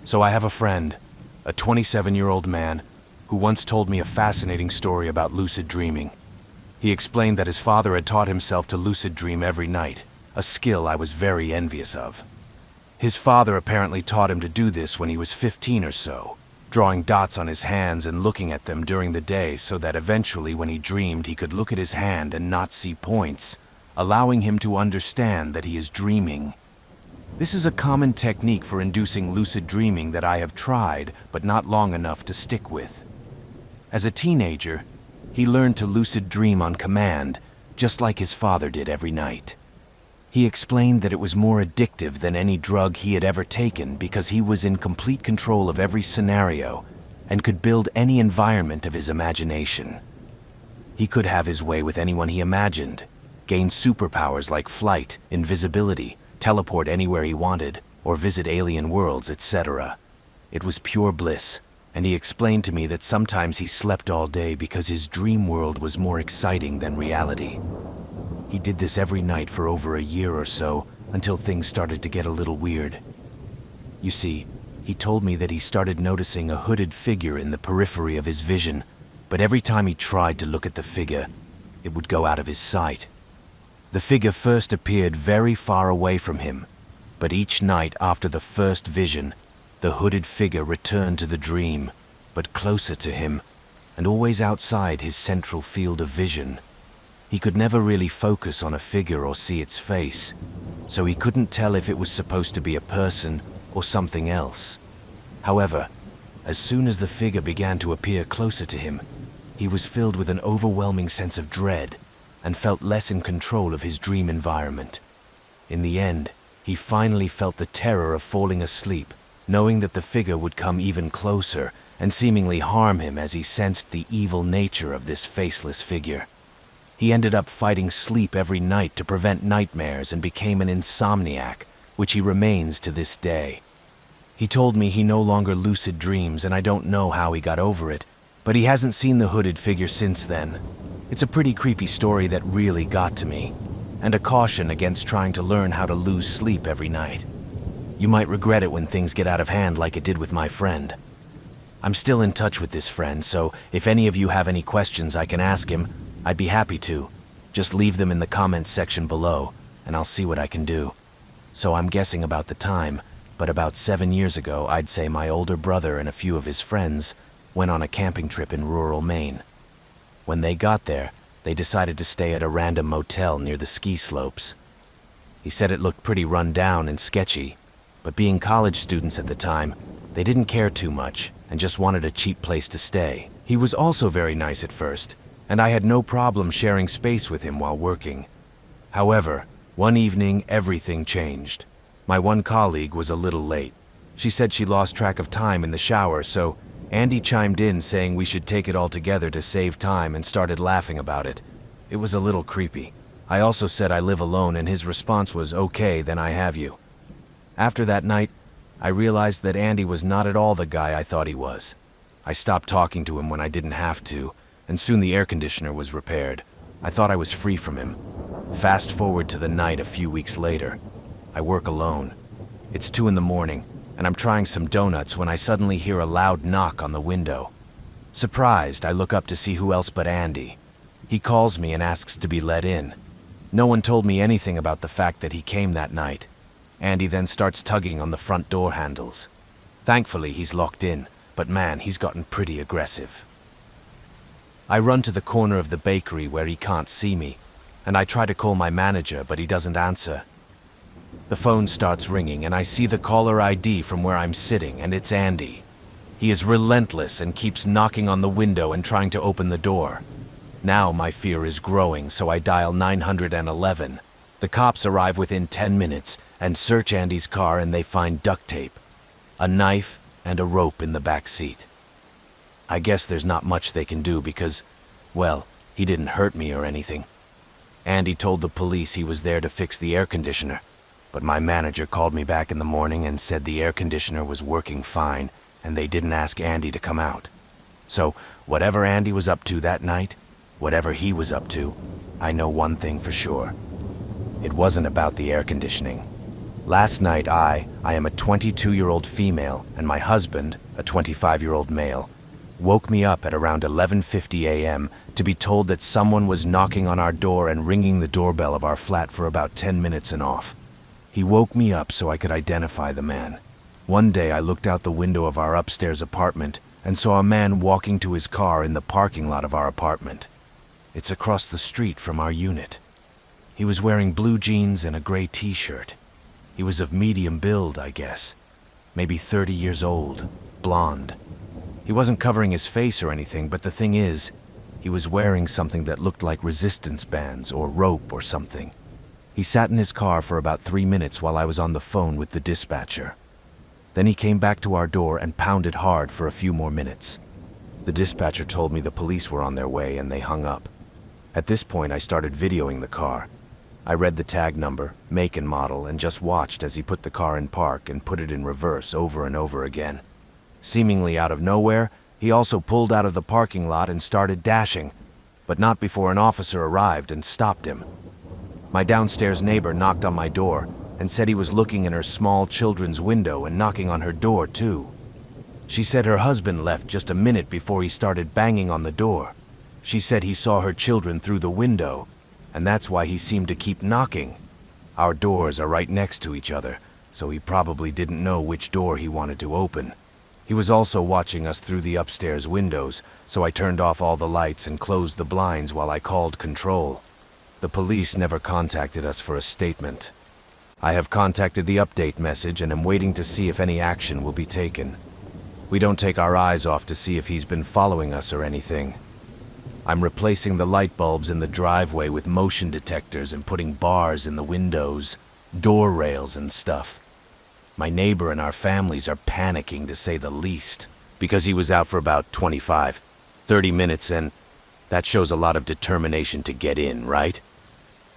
[SPEAKER 1] So I have a friend, a 27-year-old man, who once told me a fascinating story about lucid dreaming. He explained that his father had taught himself to lucid dream every night, a skill I was very envious of. His father apparently taught him to do this when he was 15 or so, drawing dots on his hands and looking at them during the day so that eventually when he dreamed he could look at his hand and not see points, allowing him to understand that he is dreaming. This is a common technique for inducing lucid dreaming that I have tried, but not long enough to stick with. As a teenager, he learned to lucid dream on command, just like his father did every night. He explained that it was more addictive than any drug he had ever taken because he was in complete control of every scenario and could build any environment of his imagination. He could have his way with anyone he imagined, gain superpowers like flight, invisibility, teleport anywhere he wanted, or visit alien worlds, etc. It was pure bliss, and he explained to me that sometimes he slept all day because his dream world was more exciting than reality. He did this every night for over a year or so, until things started to get a little weird. You see, he told me that he started noticing a hooded figure in the periphery of his vision, but every time he tried to look at the figure, it would go out of his sight. The figure first appeared very far away from him, but each night after the first vision, the hooded figure returned to the dream, but closer to him, and always outside his central field of vision. He could never really focus on a figure or see its face, so he couldn't tell if it was supposed to be a person or something else. However, as soon as the figure began to appear closer to him, he was filled with an overwhelming sense of dread and felt less in control of his dream environment. In the end, he finally felt the terror of falling asleep, knowing that the figure would come even closer and seemingly harm him as he sensed the evil nature of this faceless figure. He ended up fighting sleep every night to prevent nightmares and became an insomniac, which he remains to this day. He told me he no longer lucid dreams, and I don't know how he got over it, but he hasn't seen the hooded figure since then. It's a pretty creepy story that really got to me, and a caution against trying to learn how to lose sleep every night. You might regret it when things get out of hand like it did with my friend. I'm still in touch with this friend, so if any of you have any questions I can ask him, I'd be happy to. Just leave them in the comments section below, and I'll see what I can do. So I'm guessing about the time, but about 7 years ago, I'd say my older brother and a few of his friends went on a camping trip in rural Maine. When they got there, they decided to stay at a random motel near the ski slopes. He said it looked pretty run down and sketchy, but being college students at the time, they didn't care too much and just wanted a cheap place to stay. He was also very nice at first, and I had no problem sharing space with him while working. However, one evening everything changed. My one colleague was a little late. She said she lost track of time in the shower, so Andy chimed in saying we should take it all together to save time and started laughing about it. It was a little creepy. I also said I live alone, and his response was, "Okay, then I have you." After that night, I realized that Andy was not at all the guy I thought he was. I stopped talking to him when I didn't have to, and soon the air conditioner was repaired. I thought I was free from him. Fast forward to the night a few weeks later. I work alone. It's 2 in the morning, and I'm trying some donuts when I suddenly hear a loud knock on the window. Surprised, I look up to see who else but Andy. He calls me and asks to be let in. No one told me anything about the fact that he came that night. Andy then starts tugging on the front door handles. Thankfully, he's locked in, but man, he's gotten pretty aggressive. I run to the corner of the bakery where he can't see me, and I try to call my manager, but he doesn't answer. The phone starts ringing, and I see the caller ID from where I'm sitting, and it's Andy. He is relentless and keeps knocking on the window and trying to open the door. Now my fear is growing, so I dial 911. The cops arrive within 10 minutes and search Andy's car, and they find duct tape, a knife, and a rope in the back seat. I guess there's not much they can do because, well, he didn't hurt me or anything. Andy told the police he was there to fix the air conditioner, but my manager called me back in the morning and said the air conditioner was working fine and they didn't ask Andy to come out. So, whatever Andy was up to that night, whatever he was up to, I know one thing for sure. It wasn't about the air conditioning. Last night I am a 22-year-old female, and my husband, a 25-year-old male, woke me up at around 11:50 a.m. to be told that someone was knocking on our door and ringing the doorbell of our flat for about 10 minutes and off. He woke me up so I could identify the man. One day I looked out the window of our upstairs apartment and saw a man walking to his car in the parking lot of our apartment. It's across the street from our unit. He was wearing blue jeans and a gray t-shirt. He was of medium build, I guess. Maybe 30 years old, blonde. He wasn't covering his face or anything, but the thing is, he was wearing something that looked like resistance bands or rope or something. He sat in his car for about 3 minutes while I was on the phone with the dispatcher. Then he came back to our door and pounded hard for a few more minutes. The dispatcher told me the police were on their way and they hung up. At this point, I started videoing the car. I read the tag number, make and model, and just watched as he put the car in park and put it in reverse over and over again. Seemingly out of nowhere, he also pulled out of the parking lot and started dashing, but not before an officer arrived and stopped him. My downstairs neighbor knocked on my door and said he was looking in her small children's window and knocking on her door too. She said her husband left just a minute before he started banging on the door. She said he saw her children through the window, and that's why he seemed to keep knocking. Our doors are right next to each other, so he probably didn't know which door he wanted to open. He was also watching us through the upstairs windows, so I turned off all the lights and closed the blinds while I called control. The police never contacted us for a statement. I have contacted the update message and am waiting to see if any action will be taken. We don't take our eyes off to see if he's been following us or anything. I'm replacing the light bulbs in the driveway with motion detectors and putting bars in the windows, door rails and stuff. My neighbor and our families are panicking, to say the least, because he was out for about 25, 30 minutes, and that shows a lot of determination to get in, right?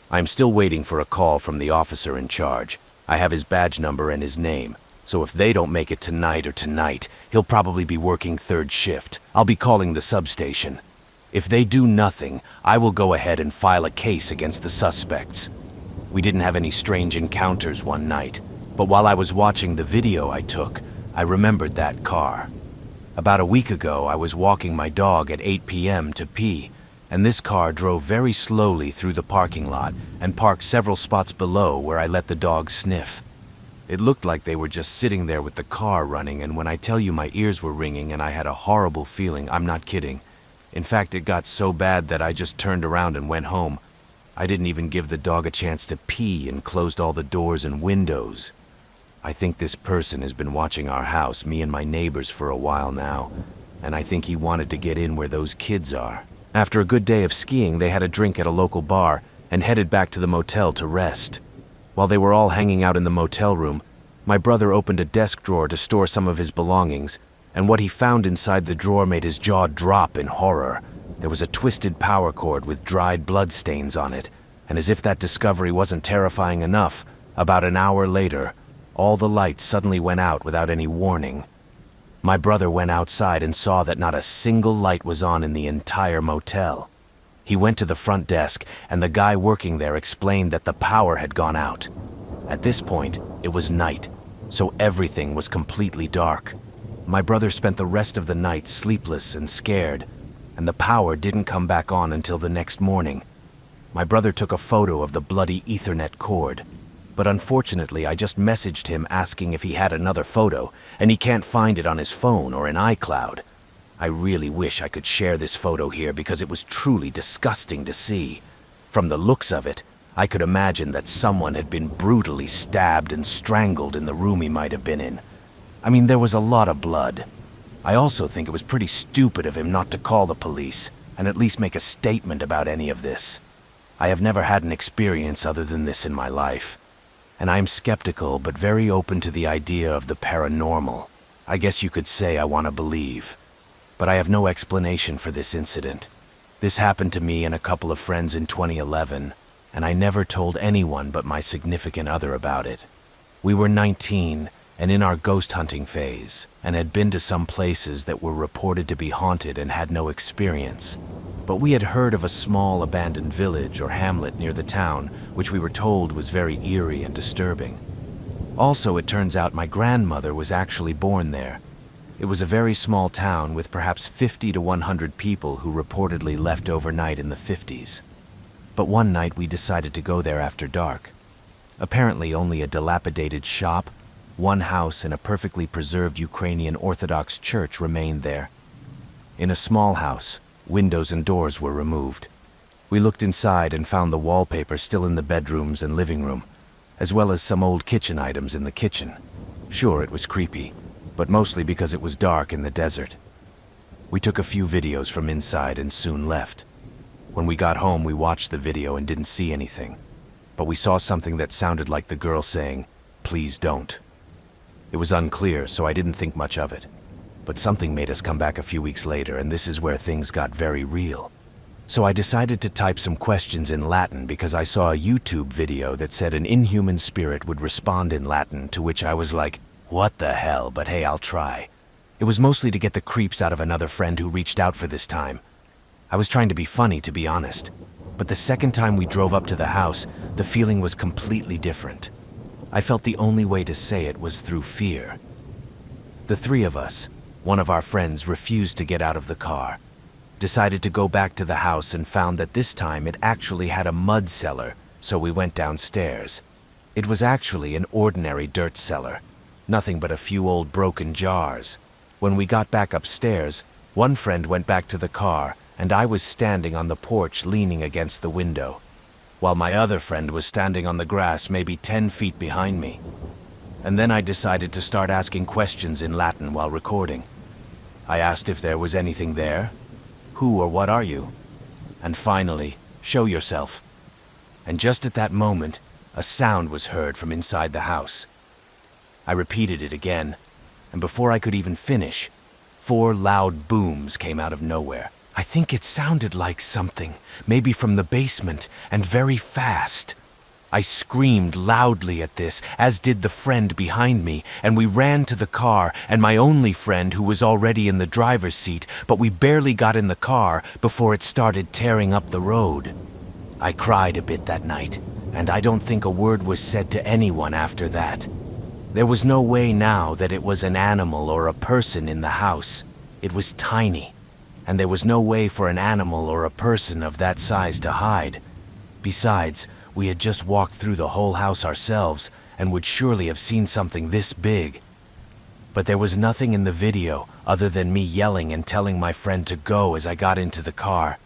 [SPEAKER 1] I'm still waiting for a call from the officer in charge. I have his badge number and his name, so if they don't make it tonight or tonight, he'll probably be working third shift. I'll be calling the substation. If they do nothing, I will go ahead and file a case against the suspects. We didn't have any strange encounters one night, but while I was watching the video I took, I remembered that car. About a week ago, I was walking my dog at 8 p.m. to pee, and this car drove very slowly through the parking lot and parked several spots below where I let the dog sniff. It looked like they were just sitting there with the car running, and when I tell you my ears were ringing and I had a horrible feeling, I'm not kidding. In fact, it got so bad that I just turned around and went home. I didn't even give the dog a chance to pee and closed all the doors and windows. I think this person has been watching our house, me and my neighbors, for a while now, and I think he wanted to get in where those kids are. After a good day of skiing, they had a drink at a local bar and headed back to the motel to rest. While they were all hanging out in the motel room, my brother opened a desk drawer to store some of his belongings, and what he found inside the drawer made his jaw drop in horror. There was a twisted power cord with dried blood stains on it, and as if that discovery wasn't terrifying enough, about an hour later, all the lights suddenly went out without any warning. My brother went outside and saw that not a single light was on in the entire motel. He went to the front desk, and the guy working there explained that the power had gone out. At this point, it was night, so everything was completely dark. My brother spent the rest of the night sleepless and scared, and the power didn't come back on until the next morning. My brother took a photo of the bloody Ethernet cord, but unfortunately I just messaged him asking if he had another photo, and he can't find it on his phone or in iCloud. I really wish I could share this photo here because it was truly disgusting to see. From the looks of it, I could imagine that someone had been brutally stabbed and strangled in the room he might have been in. I mean, there was a lot of blood. I also think it was pretty stupid of him not to call the police and at least make a statement about any of this. I have never had an experience other than this in my life, and I am skeptical but very open to the idea of the paranormal. I guess you could say I want to believe. But I have no explanation for this incident. This happened to me and a couple of friends in 2011, and I never told anyone but my significant other about it. We were 19 and in our ghost hunting phase, and had been to some places that were reported to be haunted and had no experience. But we had heard of a small abandoned village or hamlet near the town, which we were told was very eerie and disturbing. Also, it turns out my grandmother was actually born there. It was a very small town with perhaps 50 to 100 people who reportedly left overnight in the 50s. But one night we decided to go there after dark. Apparently only a dilapidated shop, one house, and a perfectly preserved Ukrainian Orthodox church remained there. In a small house, windows and doors were removed. We looked inside and found the wallpaper still in the bedrooms and living room, as well as some old kitchen items in the kitchen. Sure, it was creepy, but mostly because it was dark in the desert. We took a few videos from inside and soon left. When we got home, we watched the video and didn't see anything, but we saw something that sounded like the girl saying, "Please don't." It was unclear, so I didn't think much of it. But something made us come back a few weeks later, and this is where things got very real. So I decided to type some questions in Latin because I saw a YouTube video that said an inhuman spirit would respond in Latin, to which I was like, what the hell, but hey, I'll try. It was mostly to get the creeps out of another friend who reached out for this time. I was trying to be funny, to be honest. But the second time we drove up to the house, the feeling was completely different. I felt the only way to say it was through fear. The three of us, one of our friends, refused to get out of the car, decided to go back to the house, and found that this time it actually had a mud cellar, so we went downstairs. It was actually an ordinary dirt cellar. Nothing but a few old broken jars. When we got back upstairs, one friend went back to the car, and I was standing on the porch leaning against the window, while my other friend was standing on the grass maybe 10 feet behind me. And then I decided to start asking questions in Latin while recording. I asked if there was anything there. Who or what are you? And finally, show yourself. And just at that moment, a sound was heard from inside the house. I repeated it again, and before I could even finish, 4 loud booms came out of nowhere. I think it sounded like something, maybe from the basement, and very fast. I screamed loudly at this, as did the friend behind me, and we ran to the car, and my only friend, who was already in the driver's seat, but we barely got in the car before it started tearing up the road. I cried a bit that night, and I don't think a word was said to anyone after that. There was no way now that it was an animal or a person in the house. It was tiny, and there was no way for an animal or a person of that size to hide. Besides, we had just walked through the whole house ourselves and would surely have seen something this big. But there was nothing in the video other than me yelling and telling my friend to go as I got into the car.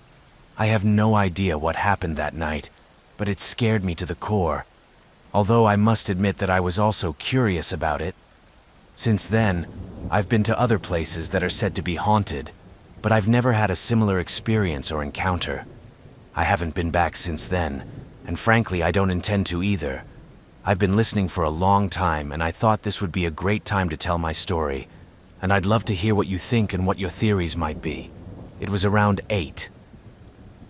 [SPEAKER 1] I have no idea what happened that night, but it scared me to the core. Although I must admit that I was also curious about it. Since then, I've been to other places that are said to be haunted, but I've never had a similar experience or encounter. I haven't been back since then, and frankly, I don't intend to either. I've been listening for a long time, and I thought this would be a great time to tell my story, and I'd love to hear what you think and what your theories might be. It was around 8.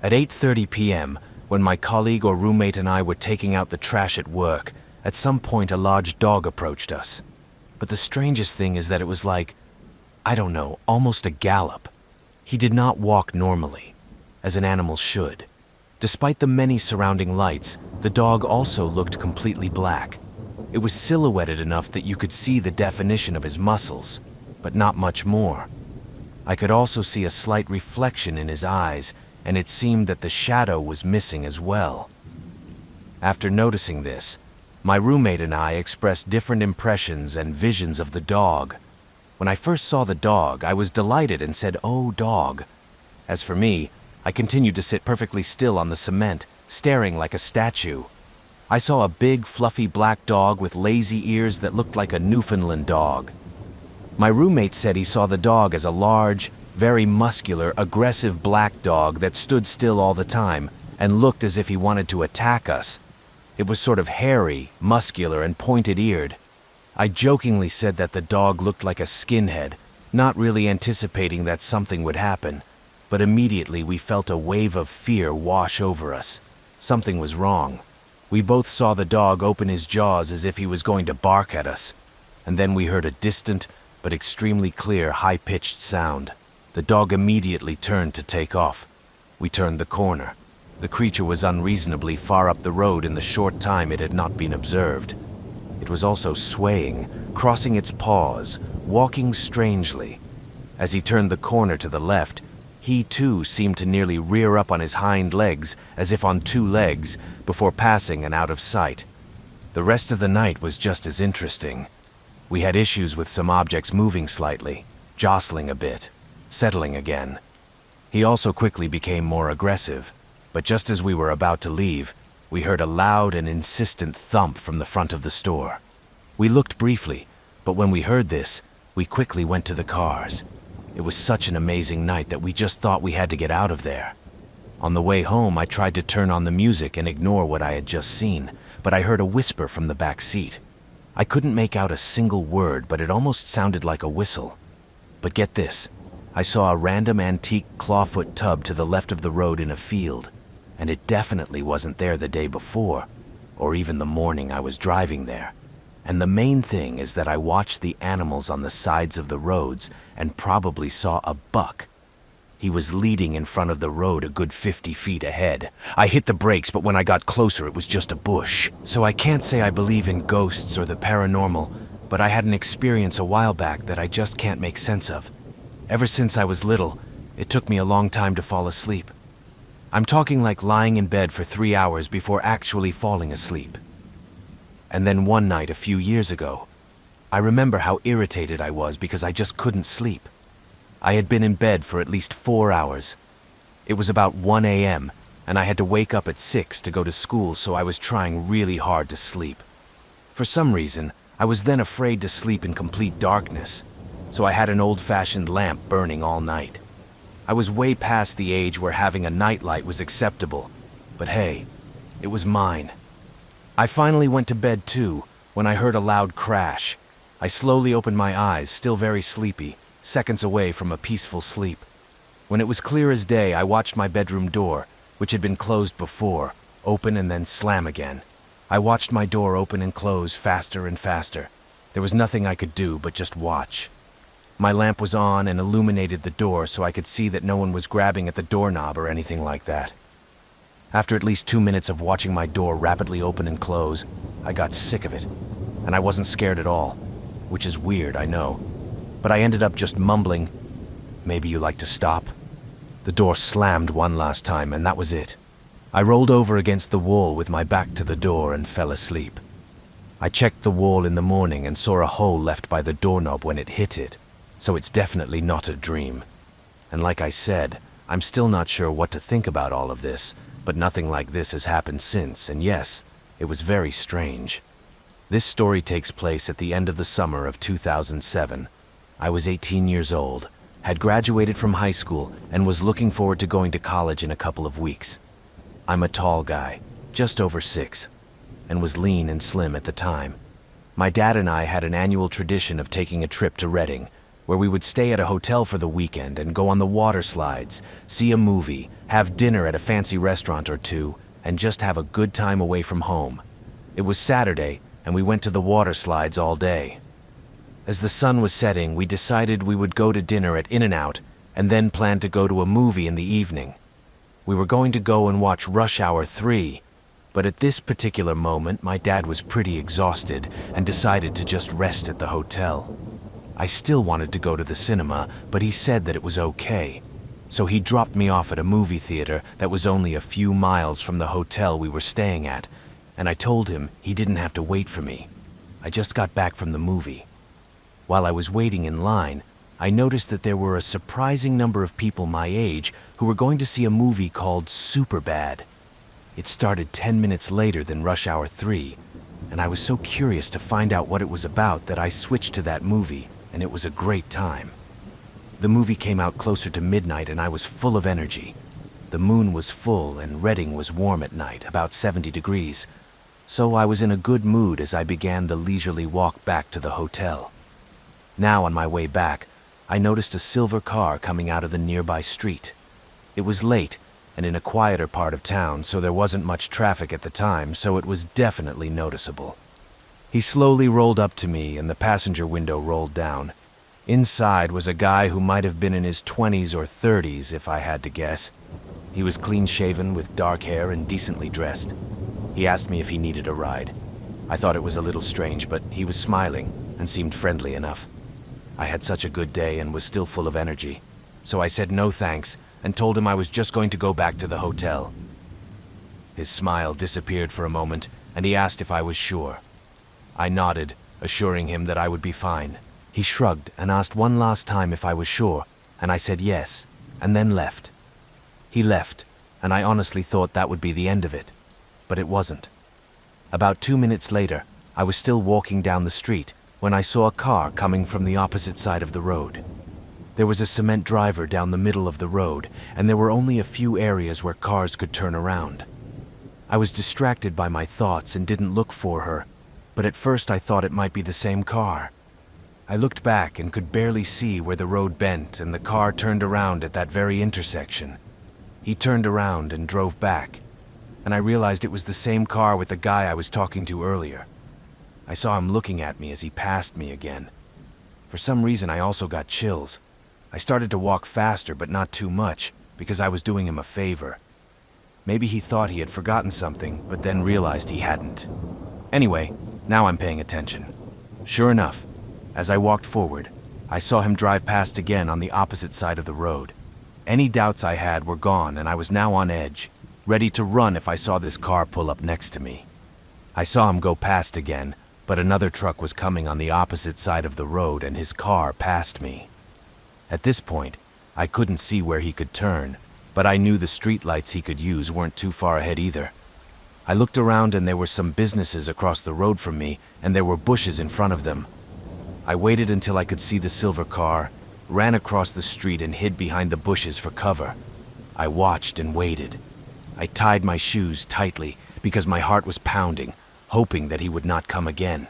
[SPEAKER 1] At 8:30 p.m., when my colleague or roommate and I were taking out the trash at work, at some point a large dog approached us. But the strangest thing is that it was like, I don't know, almost a gallop. He did not walk normally, as an animal should. Despite the many surrounding lights, the dog also looked completely black. It was silhouetted enough that you could see the definition of his muscles, but not much more. I could also see a slight reflection in his eyes, and it seemed that the shadow was missing as well. After noticing this, my roommate and I expressed different impressions and visions of the dog. When I first saw the dog, I was delighted and said, "Oh, dog." As for me, I continued to sit perfectly still on the cement, staring like a statue. I saw a big, fluffy black dog with lazy ears that looked like a Newfoundland dog. My roommate said he saw the dog as a large, very muscular, aggressive black dog that stood still all the time and looked as if he wanted to attack us. It was sort of hairy, muscular, and pointed-eared. I jokingly said that the dog looked like a skinhead, not really anticipating that something would happen, but immediately we felt a wave of fear wash over us. Something was wrong. We both saw the dog open his jaws as if he was going to bark at us, and then we heard a distant but extremely clear, high-pitched sound. The dog immediately turned to take off. We turned the corner. The creature was unreasonably far up the road in the short time it had not been observed. It was also swaying, crossing its paws, walking strangely. As he turned the corner to the left, he too seemed to nearly rear up on his hind legs, as if on two legs, before passing and out of sight. The rest of the night was just as interesting. We had issues with some objects moving slightly, jostling a bit, settling again. He also quickly became more aggressive, but just as we were about to leave, we heard a loud and insistent thump from the front of the store. We looked briefly, but when we heard this, we quickly went to the cars. It was such an amazing night that we just thought we had to get out of there. On the way home, I tried to turn on the music and ignore what I had just seen, but I heard a whisper from the back seat. I couldn't make out a single word, but it almost sounded like a whistle. But get this, I saw a random antique clawfoot tub to the left of the road in a field, and it definitely wasn't there the day before, or even the morning I was driving there. And the main thing is that I watched the animals on the sides of the roads and probably saw a buck. He was leading in front of the road a good 50 feet ahead. I hit the brakes, but when I got closer, it was just a bush. So I can't say I believe in ghosts or the paranormal, but I had an experience a while back that I just can't make sense of. Ever since I was little, it took me a long time to fall asleep. I'm talking like lying in bed for 3 hours before actually falling asleep. And then one night a few years ago, I remember how irritated I was because I just couldn't sleep. I had been in bed for at least 4 hours. It was about 1 a.m., and I had to wake up at 6 to go to school, so I was trying really hard to sleep. For some reason, I was then afraid to sleep in complete darkness, so I had an old-fashioned lamp burning all night. I was way past the age where having a nightlight was acceptable, but hey, it was mine. I finally went to bed too, when I heard a loud crash. I slowly opened my eyes, still very sleepy, seconds away from a peaceful sleep. When it was clear as day, I watched my bedroom door, which had been closed before, open and then slam again. I watched my door open and close faster and faster. There was nothing I could do but just watch. My lamp was on and illuminated the door so I could see that no one was grabbing at the doorknob or anything like that. After at least 2 minutes of watching my door rapidly open and close, I got sick of it, and I wasn't scared at all, which is weird, I know. But I ended up just mumbling, "Maybe you like to stop?" The door slammed one last time, and that was it. I rolled over against the wall with my back to the door and fell asleep. I checked the wall in the morning and saw a hole left by the doorknob when it hit it, so it's definitely not a dream. And like I said, I'm still not sure what to think about all of this, but nothing like this has happened since, and yes, it was very strange. This story takes place at the end of the summer of 2007. I was 18 years old, had graduated from high school, and was looking forward to going to college in a couple of weeks. I'm a tall guy, just over 6, and was lean and slim at the time. My dad and I had an annual tradition of taking a trip to Reading, where we would stay at a hotel for the weekend and go on the water slides, see a movie, have dinner at a fancy restaurant or two, and just have a good time away from home. It was Saturday, and we went to the water slides all day. As the sun was setting, we decided we would go to dinner at In-N-Out and then planned to go to a movie in the evening. We were going to go and watch Rush Hour 3, but at this particular moment, my dad was pretty exhausted and decided to just rest at the hotel. I still wanted to go to the cinema, but he said that it was okay. So he dropped me off at a movie theater that was only a few miles from the hotel we were staying at, and I told him he didn't have to wait for me. I just got back from the movie. While I was waiting in line, I noticed that there were a surprising number of people my age who were going to see a movie called Superbad. It started 10 minutes later than Rush Hour 3, and I was so curious to find out what it was about that I switched to that movie, and it was a great time. The movie came out closer to midnight and I was full of energy. The moon was full and Reading was warm at night, about 70 degrees, so I was in a good mood as I began the leisurely walk back to the hotel. Now on my way back, I noticed a silver car coming out of the nearby street. It was late and in a quieter part of town, so there wasn't much traffic at the time, so it was definitely noticeable. He slowly rolled up to me and the passenger window rolled down. Inside was a guy who might have been in his 20s or 30s, if I had to guess. He was clean-shaven with dark hair and decently dressed. He asked me if he needed a ride. I thought it was a little strange, but he was smiling and seemed friendly enough. I had such a good day and was still full of energy, so I said no thanks and told him I was just going to go back to the hotel. His smile disappeared for a moment, and he asked if I was sure. I nodded, assuring him that I would be fine. He shrugged and asked one last time if I was sure, and I said yes, and then left. He left, and I honestly thought that would be the end of it, but it wasn't. About 2 minutes later, I was still walking down the street when I saw a car coming from the opposite side of the road. There was a cement driver down the middle of the road, and there were only a few areas where cars could turn around. I was distracted by my thoughts and didn't look for her, but at first I thought it might be the same car. I looked back and could barely see where the road bent, and the car turned around at that very intersection. He turned around and drove back, and I realized it was the same car with the guy I was talking to earlier. I saw him looking at me as he passed me again. For some reason, I also got chills. I started to walk faster, but not too much, because I was doing him a favor. Maybe he thought he had forgotten something, but then realized he hadn't. Anyway, now I'm paying attention. Sure enough, as I walked forward, I saw him drive past again on the opposite side of the road. Any doubts I had were gone, and I was now on edge, ready to run if I saw this car pull up next to me. I saw him go past again, but another truck was coming on the opposite side of the road and his car passed me. At this point, I couldn't see where he could turn, but I knew the streetlights he could use weren't too far ahead either. I looked around and there were some businesses across the road from me, and there were bushes in front of them. I waited until I could see the silver car, ran across the street and hid behind the bushes for cover. I watched and waited. I tied my shoes tightly because my heart was pounding, hoping that he would not come again.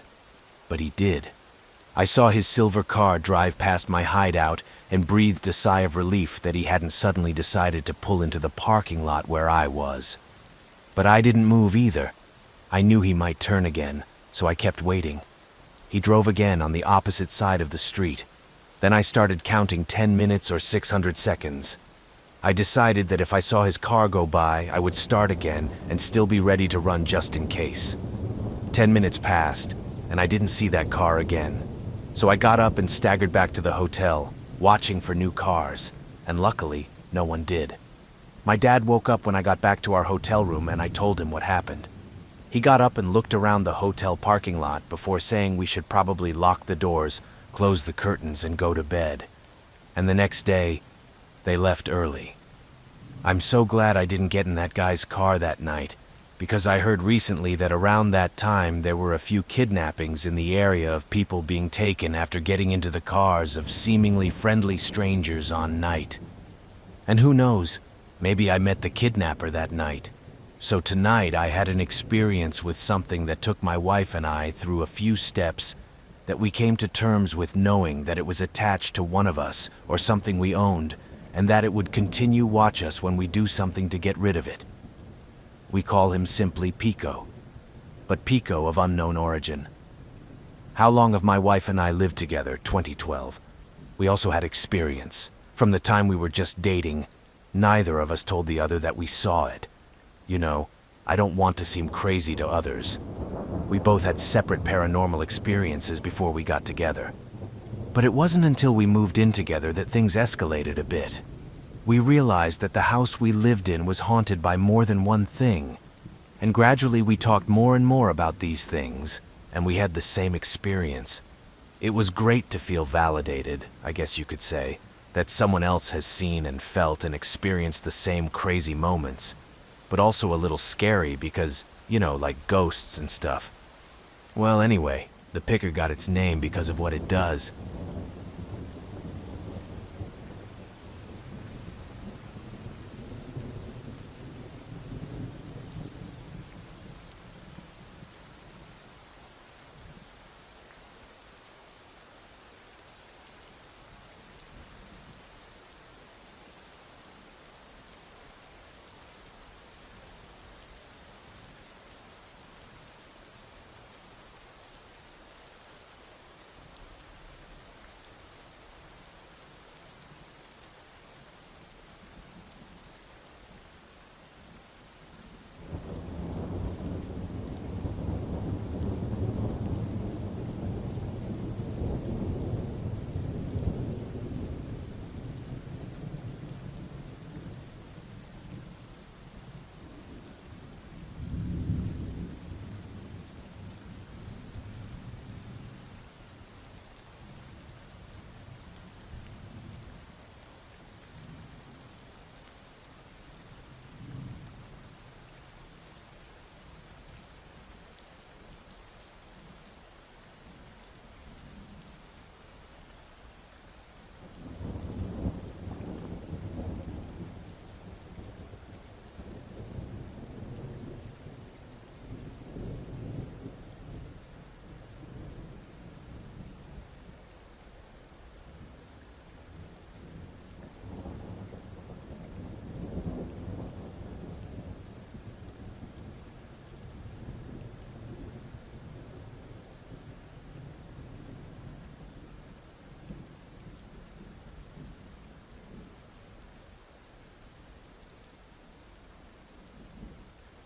[SPEAKER 1] But he did. I saw his silver car drive past my hideout and breathed a sigh of relief that he hadn't suddenly decided to pull into the parking lot where I was. But I didn't move either. I knew he might turn again, so I kept waiting. He drove again on the opposite side of the street. Then I started counting 10 minutes or 600 seconds. I decided that if I saw his car go by, I would start again and still be ready to run just in case. 10 minutes passed, and I didn't see that car again. So I got up and staggered back to the hotel, watching for new cars, and luckily, no one did. My dad woke up when I got back to our hotel room and I told him what happened. He got up and looked around the hotel parking lot before saying we should probably lock the doors, close the curtains, and go to bed. And the next day, they left early. I'm so glad I didn't get in that guy's car that night, because I heard recently that around that time there were a few kidnappings in the area of people being taken after getting into the cars of seemingly friendly strangers on night. And who knows, maybe I met the kidnapper that night. So tonight I had an experience with something that took my wife and I through a few steps that we came to terms with, knowing that it was attached to one of us or something we owned, and that it would continue watch us when we do something to get rid of it. We call him simply Pico, but Pico of unknown origin. How long have my wife and I lived together? 2012. We also had experience. From the time we were just dating, neither of us told the other that we saw it. You know, I don't want to seem crazy to others. We both had separate paranormal experiences before we got together. But it wasn't until we moved in together that things escalated a bit. We realized that the house we lived in was haunted by more than one thing, and gradually we talked more and more about these things, and we had the same experience. It was great to feel validated, I guess you could say, that someone else has seen and felt and experienced the same crazy moments, but also a little scary because, like ghosts and stuff. Well, anyway, the picker got its name because of what it does.